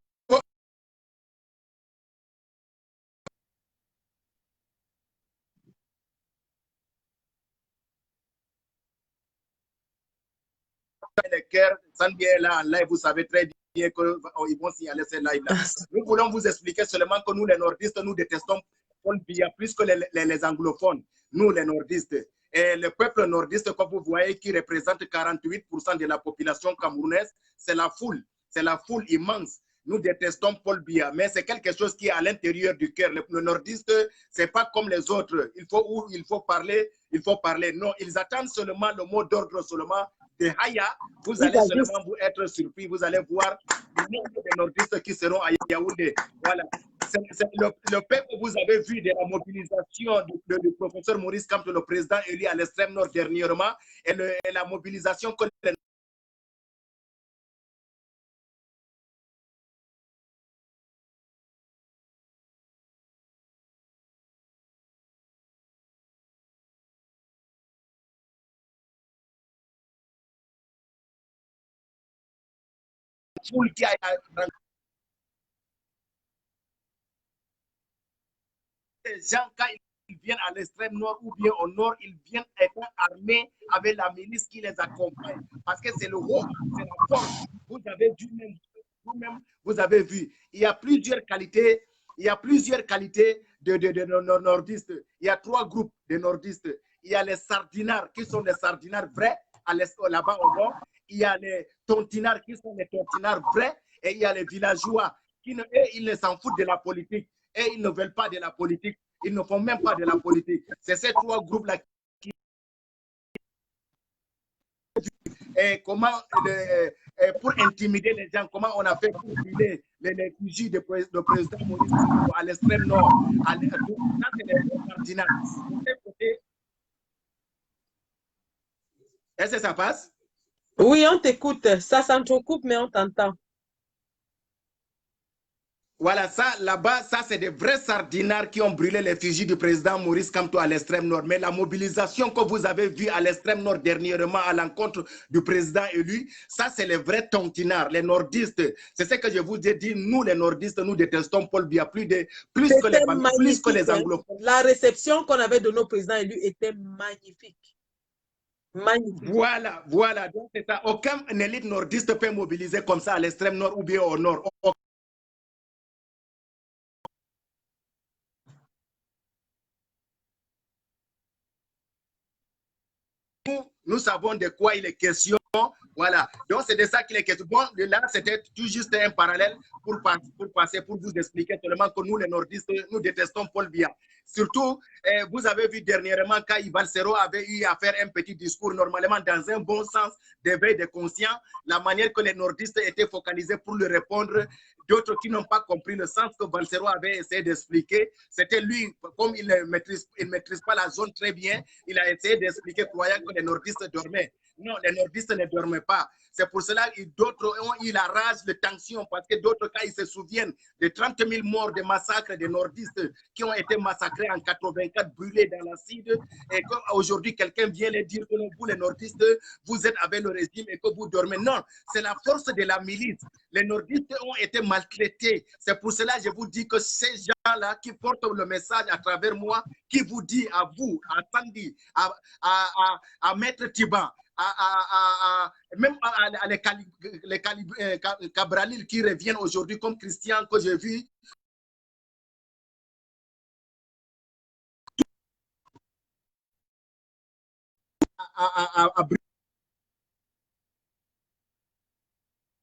Caire, Sandy est là en live, vous savez très bien qu'ils vont signaler ces lives-là. Nous voulons vous expliquer seulement que nous, les nordistes, nous détestons Paul Biya plus que les anglophones. Nous, les nordistes. Et le peuple nordiste, comme vous voyez, qui représente 48% de la population camerounaise, c'est la foule immense. Nous détestons Paul Biya, mais c'est quelque chose qui est à l'intérieur du cœur. Le nordiste, c'est pas comme les autres. Il faut parler. Non, ils attendent seulement le mot d'ordre seulement de Haya. Vous allez seulement vous être surpris. Vous allez voir le nombre de nordistes qui seront à Yaoundé. Voilà. Le peuple que vous avez vu de la mobilisation du professeur Maurice Kamto, le président élu à l'extrême nord dernièrement, et la mobilisation que les foule qui a les gens, quand ils viennent à l'extrême nord ou bien au nord, ils viennent être armés avec la milice qui les accompagne. Parce que c'est le roi, c'est la force. Vous avez vu vous-même, vous avez vu. Il y a plusieurs qualités. De nordistes. Il y a 3 groupes de nordistes. Il y a les sardinards qui sont des sardinards vrais là-bas au nord. Il y a les tontinards qui sont les tontinards vrais. Et il y a les villageois qui ils ne s'en foutent de la politique. Et ils ne veulent pas de la politique. Ils ne font même pas de la politique. C'est ces 3 groupes-là qui... Et comment, pour intimider les gens, comment on a fait pour brûler les fusils de président Maurice Kamto à l'extrême nord. Est-ce que ça passe? Oui, on t'écoute. Ça s'entrecoupe, mais on t'entend. Voilà, ça, là-bas, ça, c'est des vrais sardinards qui ont brûlé les fusils du président Maurice Kamto à l'extrême nord. Mais la mobilisation que vous avez vue à l'extrême nord dernièrement à l'encontre du président élu, ça, c'est les vrais tontinards, les nordistes. C'est ce que je vous ai dit. Nous, les nordistes, nous détestons Paul Biya plus que les anglophones. La réception qu'on avait de nos présidents élus était magnifique. Magnifique. Voilà. Donc, c'est ça. Aucun élite nordiste peut mobiliser comme ça à l'extrême nord ou bien au nord. Nous savons de quoi il est question. Voilà. Donc, c'est de ça qu'il est question. Bon, là, c'était tout juste un parallèle pour vous expliquer seulement que nous, les nordistes, nous détestons Paul Biya. Surtout, vous avez vu dernièrement quand Ival Sero avait eu à faire un petit discours, normalement dans un bon sens d'éveil des conscients, la manière que les nordistes étaient focalisés pour lui répondre. D'autres qui n'ont pas compris le sens que Valsero avait essayé d'expliquer, c'était lui, comme il ne maîtrise pas la zone très bien, il a essayé d'expliquer croyant que les nordistes dormaient. Non, les nordistes ne dormaient pas. C'est pour cela que d'autres ont eu la rage, de tension, parce que d'autres cas, ils se souviennent de 30 000 morts de massacres des nordistes qui ont été massacrés en 84, brûlés dans l'acide. Et qu'aujourd'hui, quelqu'un vient leur dire que vous, les nordistes, vous êtes avec le régime et que vous dormez. Non, c'est la force de la milice. Les nordistes ont été maltraités. C'est pour cela que je vous dis que ces gens-là qui portent le message à travers moi, qui vous dit à vous, à Sandy, à Maître Tiban, même les Cabralil qui reviennent aujourd'hui comme Christian que j'ai vu. À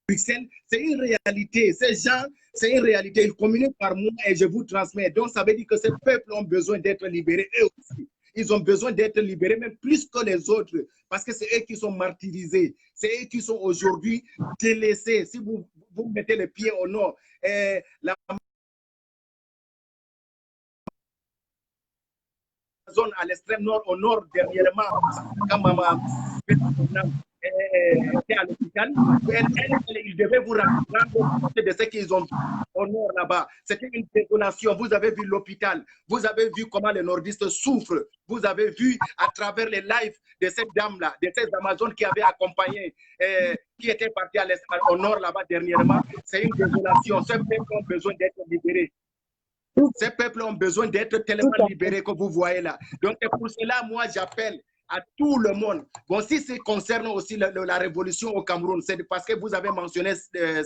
Bruxelles, c'est une réalité. Ces gens, c'est une réalité. Ils communiquent par moi et je vous transmets. Donc, ça veut dire que ces peuples ont besoin d'être libérés eux aussi. Ils ont besoin d'être libérés, même plus que les autres, parce que c'est eux qui sont martyrisés. C'est eux qui sont aujourd'hui délaissés. Si vous mettez les pieds au nord, la zone à l'extrême nord, au nord dernièrement, quand maman était à l'hôpital, ils devaient vous rendre compte de ce qu'ils ont au nord là-bas. C'était une détonation. Vous avez vu l'hôpital, vous avez vu comment les nordistes souffrent, vous avez vu à travers les lives de cette dame-là, de ces Amazones qui avaient accompagné, qui étaient partis au nord là-bas dernièrement. C'est une désolation. Ces peuples ont besoin d'être libérés. Ces peuples ont besoin d'être tellement libérés que vous voyez là. Donc, c'est pour cela, moi, j'appelle à tout le monde. Bon, si c'est concernant aussi la révolution au Cameroun, c'est parce que vous avez mentionné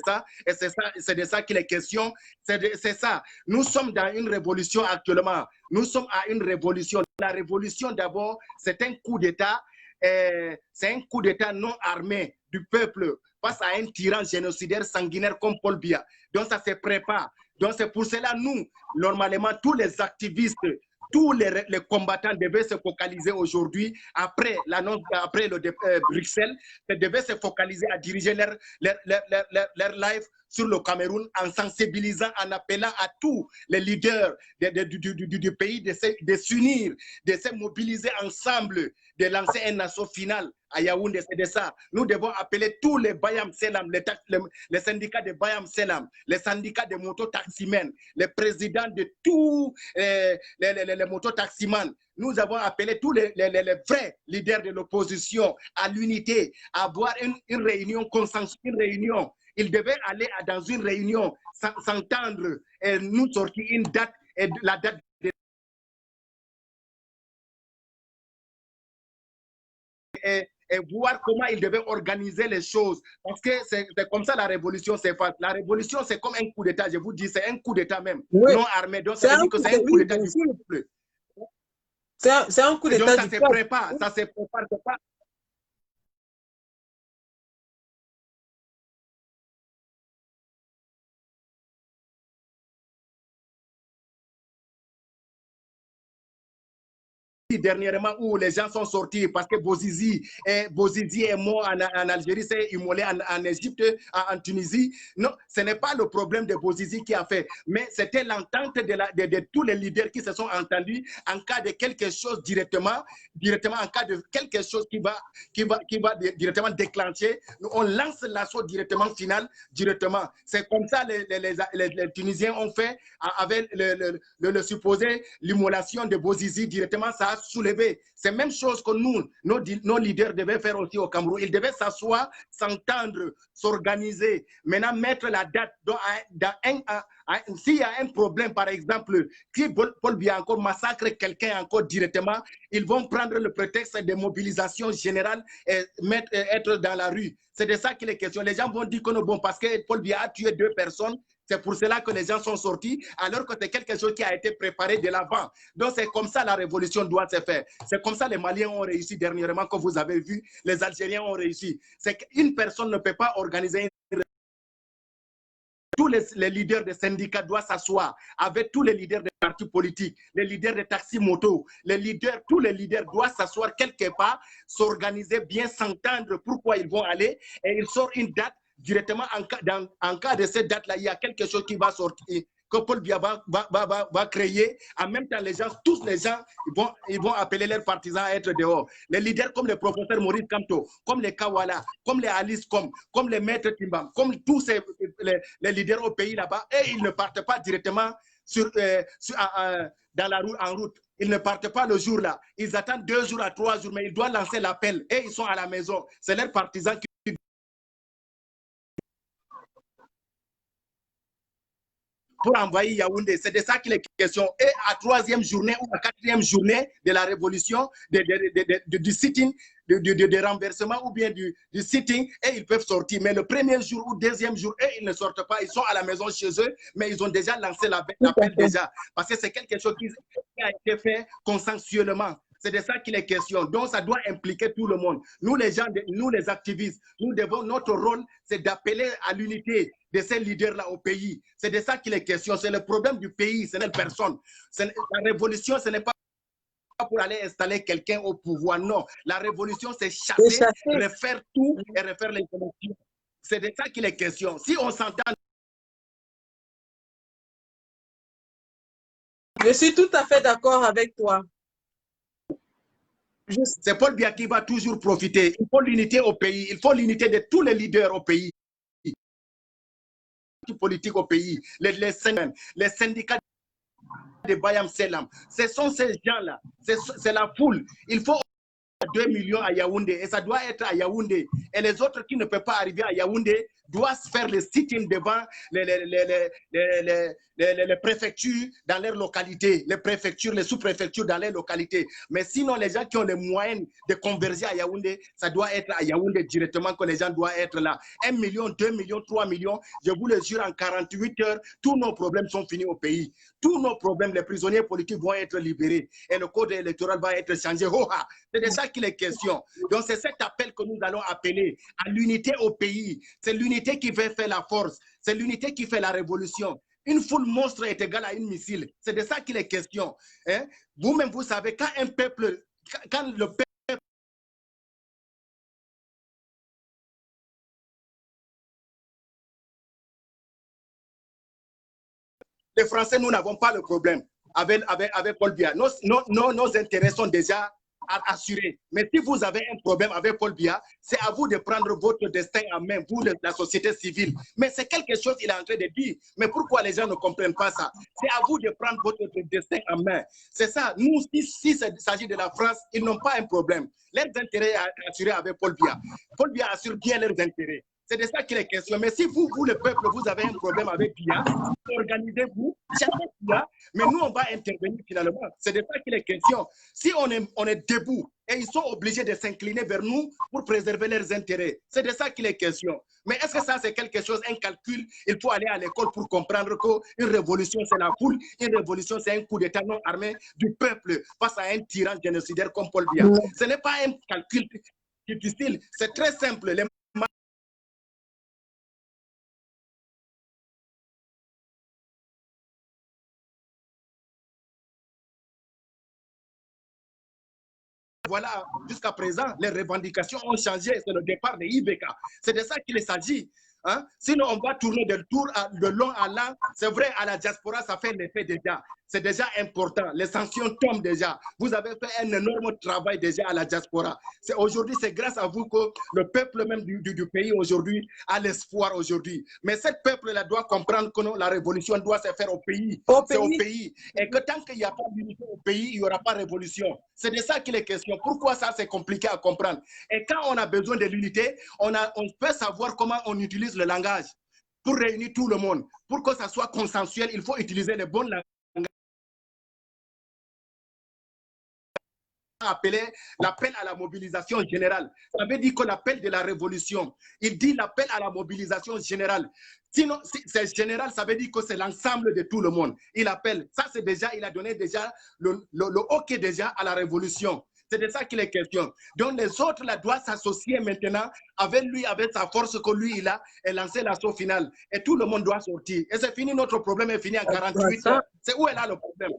ça, et c'est de ça qu'il est question. C'est ça. Nous sommes dans une révolution actuellement. Nous sommes à une révolution. La révolution, d'abord, c'est un coup d'État. C'est un coup d'État non armé du peuple face à un tyran génocidaire sanguinaire comme Paul Biya. Donc, ça se prépare. Donc, c'est pour cela, nous, normalement, tous les activistes, tous les combattants devaient se focaliser aujourd'hui, après l'annonce, après Bruxelles, devaient se focaliser à diriger leur live sur le Cameroun en sensibilisant, en appelant à tous les leaders du pays de s'unir, de se mobiliser ensemble, de lancer un assaut final à Yaoundé. C'est de ça. Nous devons appeler tous les Bayam Selam, les syndicats de Bayam Selam, les syndicats de mototaximens, les présidents de tous les mototaximens. Nous avons appelé tous les vrais leaders de l'opposition à l'unité, à avoir une réunion consensuelle, une réunion. Ils devaient aller dans une réunion, s'entendre et nous sortir une date, et la date de et voir comment ils devaient organiser les choses. Parce que c'est comme ça la révolution s'est faite. La révolution, c'est comme un coup d'État, je vous dis, c'est un coup d'État même, oui. non armé. Donc, ça veut dire que c'est un coup d'État du peuple. C'est un coup d'État. Donc, ça se prépare, ça se prépare pas. Dernièrement où les gens sont sortis parce que Bouzizi est mort en Algérie, c'est immolé en Égypte, en Tunisie. Non, ce n'est pas le problème de Bouzizi qui a fait, mais c'était l'entente de tous les leaders qui se sont entendus en cas de quelque chose directement en cas de quelque chose qui va directement déclencher. On lance l'assaut directement final, directement. C'est comme ça les Tunisiens ont fait avec le supposé l'immolation de Bouzizi directement. Ça a soulevé. C'est la même chose que nous, nos leaders devaient faire aussi au Cameroun. Ils devaient s'asseoir, s'entendre, s'organiser. Maintenant, mettre la date s'il y a un problème, par exemple, si Paul Biya encore massacre quelqu'un encore directement, ils vont prendre le prétexte de mobilisation générale et être dans la rue. C'est de ça qu'il est question. Les gens vont dire que non, bon, parce que Paul Biya a tué 2 personnes, c'est pour cela que les gens sont sortis, alors que c'est quelque chose qui a été préparé de l'avant. Donc, c'est comme ça la révolution doit se faire. C'est comme ça les Maliens ont réussi dernièrement, comme vous avez vu, les Algériens ont réussi. C'est qu'une personne ne peut pas organiser une... Tous les leaders des syndicats doivent s'asseoir avec tous les leaders des partis politiques, les leaders des taxis motos, tous les leaders doivent s'asseoir quelque part, s'organiser bien, s'entendre pourquoi ils vont aller, et ils sortent une date directement en cas de cette date-là, il y a quelque chose qui va sortir, que Paul Biya va créer. En même temps, tous les gens, ils vont appeler leurs partisans à être dehors. Les leaders comme le professeur Maurice Kamto, comme les Kawala, comme les Alice comme les maîtres Timbam, comme tous les leaders au pays là-bas, et ils ne partent pas directement dans la route, en route. Ils ne partent pas le jour-là. Ils attendent 2 jours à 3 jours, mais ils doivent lancer l'appel et ils sont à la maison. C'est leurs partisans qui pour envoyer Yaoundé. C'est de ça qu'il est question. Et à 3e journée ou à 4e journée de la révolution, du sitting, de renversement ou bien du sitting, et ils peuvent sortir. Mais le premier jour ou 2e jour, ils ne sortent pas. Ils sont à la maison chez eux, mais ils ont déjà lancé l'appel déjà. Parce que c'est quelque chose qui a été fait consensuellement. C'est de ça qu'il est question. Donc, ça doit impliquer tout le monde. Nous, les gens, nous, les activistes, notre rôle, c'est d'appeler à l'unité de ces leaders-là au pays. C'est de ça qu'il est question. C'est le problème du pays, ce n'est personne. La révolution, ce n'est pas pour aller installer quelqu'un au pouvoir. Non. La révolution, c'est chasser, refaire tout et refaire les élections. C'est de ça qu'il est question. Si on s'entend... Je suis tout à fait d'accord avec toi. C'est Paul Biya qui va toujours profiter. Il faut l'unité au pays. Il faut l'unité de tous les leaders au pays. Politiques au pays. Les syndicats de Bayam Selam. Ce sont ces gens-là. C'est la foule. Il faut 2 millions à Yaoundé. Et ça doit être à Yaoundé. Et les autres qui ne peuvent pas arriver à Yaoundé doit faire le sit-in devant les préfectures dans leur localité, les préfectures, les sous-préfectures dans leur localité. Mais sinon, les gens qui ont les moyens de converger à Yaoundé, ça doit être à Yaoundé directement que les gens doivent être là. 1 million, 2 millions, 3 millions, je vous le jure, en 48 heures, tous nos problèmes sont finis au pays. Tous nos problèmes, les prisonniers politiques vont être libérés et le code électoral va être changé. C'est de ça qu'il est question. Donc, c'est cet appel que nous allons appeler à l'unité au pays. C'est l'unité qui va faire la force. C'est l'unité qui fait la révolution. Une foule monstre est égale à une missile. C'est de ça qu'il est question. Hein? Vous-même, vous savez, quand un peuple, quand le peuple les Français, nous n'avons pas le problème avec Paul Biya. Nos intérêts sont déjà assurés. Mais si vous avez un problème avec Paul Biya, c'est à vous de prendre votre destin en main, vous, la société civile. Mais c'est quelque chose qu'il est en train de dire. Mais pourquoi les gens ne comprennent pas ça? C'est à vous de prendre votre destin en main. C'est ça. Nous, si il s'agit de la France, ils n'ont pas un problème. Leurs intérêts sont assurés avec Paul Biya. Paul Biya assure bien leurs intérêts. C'est de ça qu'il est question. Mais si vous, le peuple, vous avez un problème avec Biya, organisez-vous, cherchez Biya, mais nous, on va intervenir finalement. C'est de ça qu'il est question. Si on est debout et ils sont obligés de s'incliner vers nous pour préserver leurs intérêts, c'est de ça qu'il est question. Mais est-ce que ça, c'est quelque chose, un calcul? Il faut aller à l'école pour comprendre qu'une révolution, c'est la foule. Une révolution, c'est un coup d'État non armé du peuple face à un tyran génocidaire comme Paul Biya. Ce n'est pas un calcul difficile. C'est très simple. Voilà, jusqu'à présent, les revendications ont changé. C'est le départ de IBK. C'est de ça qu'il s'agit. Hein? Sinon, on va tourner de long à long. C'est vrai, à la diaspora, ça fait l'effet déjà. C'est déjà important. Les sanctions tombent déjà. Vous avez fait un énorme travail déjà à la diaspora. Aujourd'hui, c'est grâce à vous que le peuple même du pays aujourd'hui a l'espoir aujourd'hui. Mais ce peuple-là doit comprendre que non, la révolution doit se faire au pays. C'est au pays. Et que tant qu'il n'y a pas d'unité au pays, il n'y aura pas de révolution. C'est de ça qu'il est question. Pourquoi ça, c'est compliqué à comprendre? Et quand on a besoin de l'unité, on peut savoir comment on utilise le langage pour réunir tout le monde. Pour que ça soit consensuel, il faut utiliser les bons langages. Appelé l'appel à la mobilisation générale. Ça veut dire que l'appel de la révolution, il dit l'appel à la mobilisation générale. Sinon, c'est général, ça veut dire que c'est l'ensemble de tout le monde. Il appelle, ça c'est déjà, il a donné déjà le OK déjà à la révolution. C'est de ça qu'il est question. Donc les autres là doivent s'associer maintenant avec lui, avec sa force que lui il a, et lancer l'assaut final. Et tout le monde doit sortir. Et c'est fini, notre problème est fini en 48 heures. C'est où est là le problème?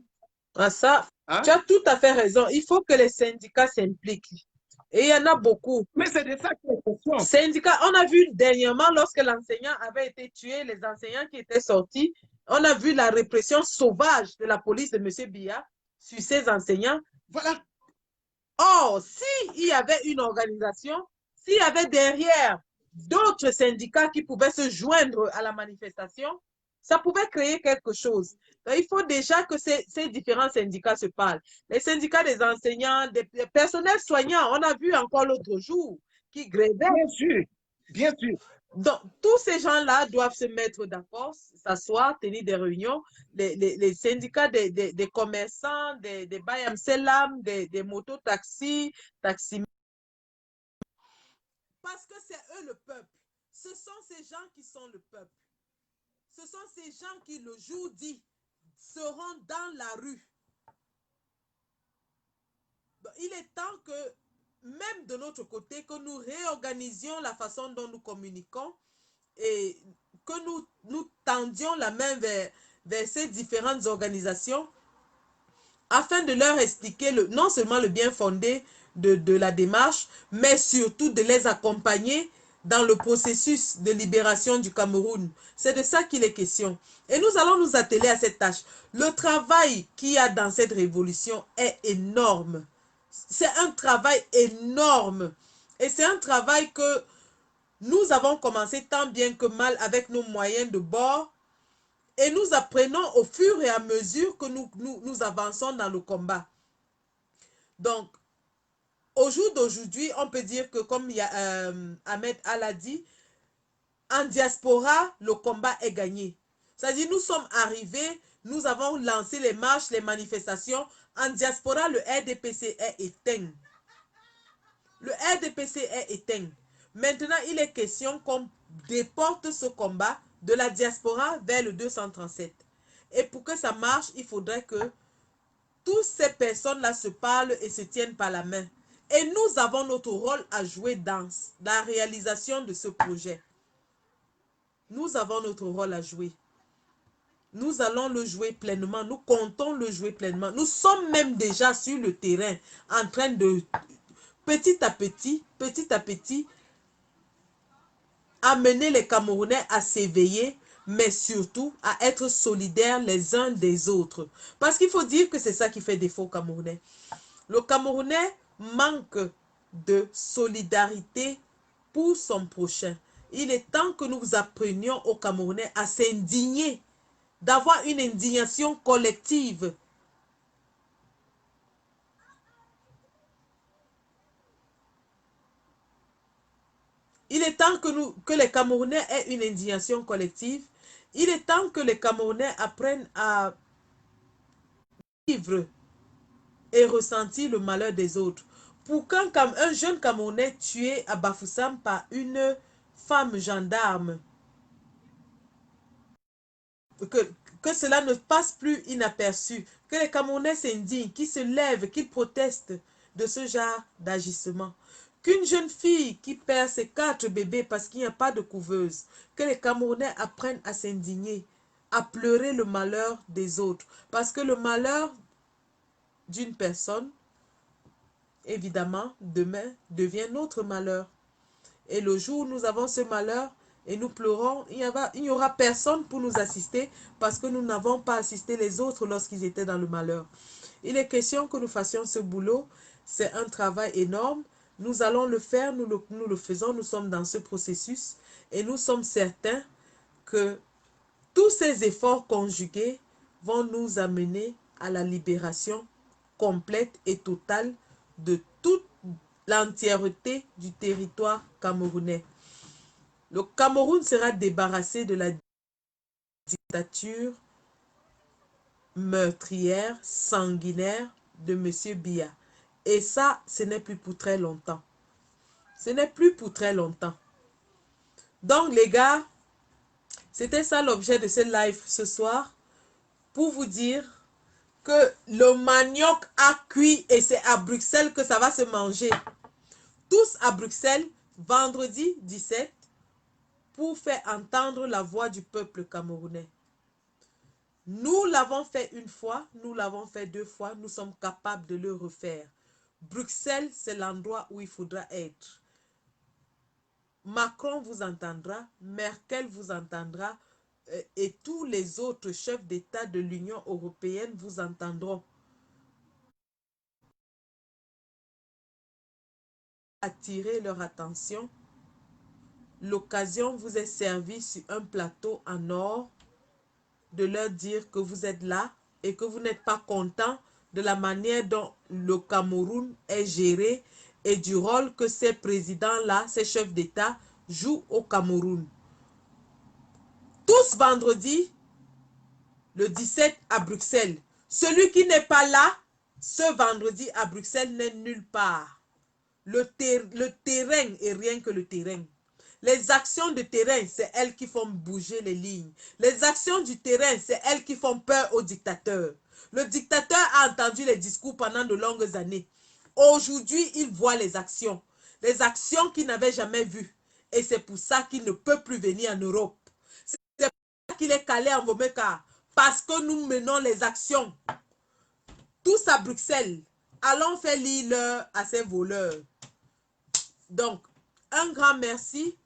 Ça, hein? Tu as tout à fait raison. Il faut que les syndicats s'impliquent. Et il y en a beaucoup. Mais c'est de ça qu'il est question. Syndicats, on a vu dernièrement, lorsque l'enseignant avait été tué, les enseignants qui étaient sortis, on a vu la répression sauvage de la police de M. Biya sur ces enseignants. Voilà. Or, s'il y avait une organisation, s'il y avait derrière d'autres syndicats qui pouvaient se joindre à la manifestation, ça pouvait créer quelque chose. Donc, il faut déjà que ces différents syndicats se parlent. Les syndicats des enseignants, des personnels soignants, on a vu encore l'autre jour, qui grévaient. Bien sûr, bien sûr. Donc, tous ces gens-là doivent se mettre d'accord, s'asseoir, tenir des réunions. Les syndicats des commerçants, des Bayam Selam, des mototaxis, taxis. Parce que c'est eux le peuple. Ce sont ces gens qui sont le peuple. Ce sont ces gens qui, le jour dit, seront dans la rue. Donc, il est temps que, même de notre côté, que nous réorganisions la façon dont nous communiquons et que nous tendions la main vers ces différentes organisations afin de leur expliquer non seulement le bien fondé de la démarche, mais surtout de les accompagner dans le processus de libération du Cameroun. C'est de ça qu'il est question. Et nous allons nous atteler à cette tâche. Le travail qu'il y a dans cette révolution est énorme. C'est un travail énorme. Et c'est un travail que nous avons commencé tant bien que mal avec nos moyens de bord. Et nous apprenons au fur et à mesure que nous avançons dans le combat. Donc, au jour d'aujourd'hui, on peut dire que, comme Ahmed Al a dit, En diaspora, le combat est gagné. C'est-à-dire, nous sommes arrivés, nous avons lancé les marches, les manifestations. En diaspora, le RDPC est éteint. Le RDPC est éteint. Maintenant, il est question qu'on déporte ce combat de la diaspora vers le 237. Et pour que ça marche, il faudrait que toutes ces personnes-là se parlent et se tiennent par la main. Et nous avons notre rôle à jouer dans la réalisation de ce projet. Nous avons notre rôle à jouer. Nous allons le jouer pleinement. Nous comptons le jouer pleinement. Nous sommes même déjà sur le terrain en train de, petit à petit, amener les Camerounais à s'éveiller, mais surtout à être solidaires les uns des autres. Parce qu'il faut dire que c'est ça qui fait défaut au Camerounais. Le Camerounais manque de solidarité pour son prochain. Il est temps que nous apprenions aux Camerounais à s'indigner, d'avoir une indignation collective. Il est temps que les Camerounais aient une indignation collective. Il est temps que les Camerounais apprennent à vivre et ressentir le malheur des autres. Pour qu'un jeune Camerounais tué à Bafoussam par une femme gendarme, que cela ne passe plus inaperçu, que les Camerounais s'indignent, qu'ils se lèvent, qu'ils protestent de ce genre d'agissement. Qu'une jeune fille qui perd ses 4 bébés parce qu'il n'y a pas de couveuse, que les Camerounais apprennent à s'indigner, à pleurer le malheur des autres. Parce que le malheur d'une personne, évidemment, demain, devient notre malheur. Et le jour où nous avons ce malheur et nous pleurons, il n'y aura personne pour nous assister parce que nous n'avons pas assisté les autres lorsqu'ils étaient dans le malheur. Il est question que nous fassions ce boulot. C'est un travail énorme. Nous allons le faire, nous le faisons, nous sommes dans ce processus et nous sommes certains que tous ces efforts conjugués vont nous amener à la libération complète et totale de toute l'entièreté du territoire camerounais. Le Cameroun sera débarrassé de la dictature meurtrière, sanguinaire de M. Biya. Et ça, ce n'est plus pour très longtemps. Ce n'est plus pour très longtemps. Donc, les gars, c'était ça l'objet de ce live ce soir. Pour vous dire que le manioc a cuit et c'est à Bruxelles que ça va se manger. Tous à Bruxelles, vendredi 17, pour faire entendre la voix du peuple camerounais. Nous l'avons fait une fois, nous l'avons fait 2 fois, nous sommes capables de le refaire. Bruxelles, c'est l'endroit où il faudra être. Macron vous entendra, Merkel vous entendra, et tous les autres chefs d'État de l'Union européenne vous entendront. Attirer leur attention. L'occasion vous est servie sur un plateau en or de leur dire que vous êtes là et que vous n'êtes pas content de la manière dont le Cameroun est géré et du rôle que ces présidents-là, ces chefs d'État, jouent au Cameroun. Tous vendredi, le 17 à Bruxelles. Celui qui n'est pas là, ce vendredi à Bruxelles n'est nulle part. Le terrain est rien que le terrain. Les actions de terrain, c'est elles qui font bouger les lignes. Les actions du terrain, c'est elles qui font peur au dictateur. Le dictateur a entendu les discours pendant de longues années. Aujourd'hui, il voit les actions qu'il n'avait jamais vues. Et c'est pour ça qu'il ne peut plus venir en Europe. C'est pour ça qu'il est calé en Vomeka. Parce que nous menons les actions. Tous à Bruxelles. Allons faire l'île à ces voleurs. Donc, un grand merci.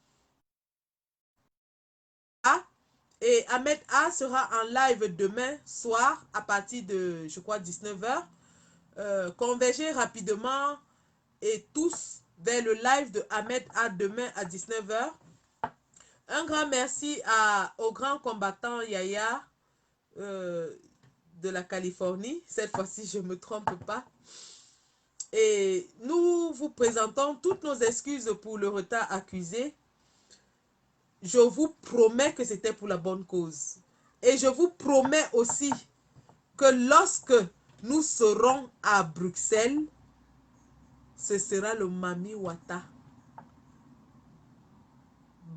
Et Ahmed A sera en live demain soir à partir de, je crois, 19h. Convergez rapidement et tous vers le live de Ahmed A demain à 19h. Un grand merci au grand combattant Yaya de la Californie. Cette fois-ci, je ne me trompe pas. Et nous vous présentons toutes nos excuses pour le retard accusé. je vous promets que c'était pour la bonne cause. Et je vous promets aussi que lorsque nous serons à Bruxelles, ce sera le Mami Wata.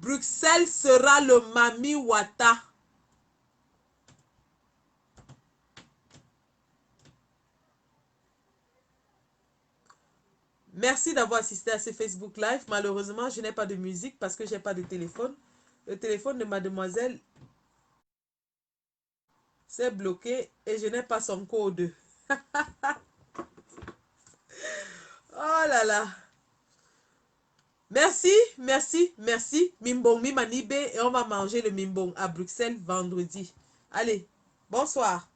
Bruxelles sera le Mami Wata. Merci d'avoir assisté à ce Facebook Live. Malheureusement, je n'ai pas de musique parce que je n'ai pas de téléphone. Le téléphone de mademoiselle s'est bloqué et je n'ai pas son code. Oh là là. Merci, merci, merci. Mimbong, Mimanibe et on va manger le mimbong à Bruxelles vendredi. Allez, bonsoir.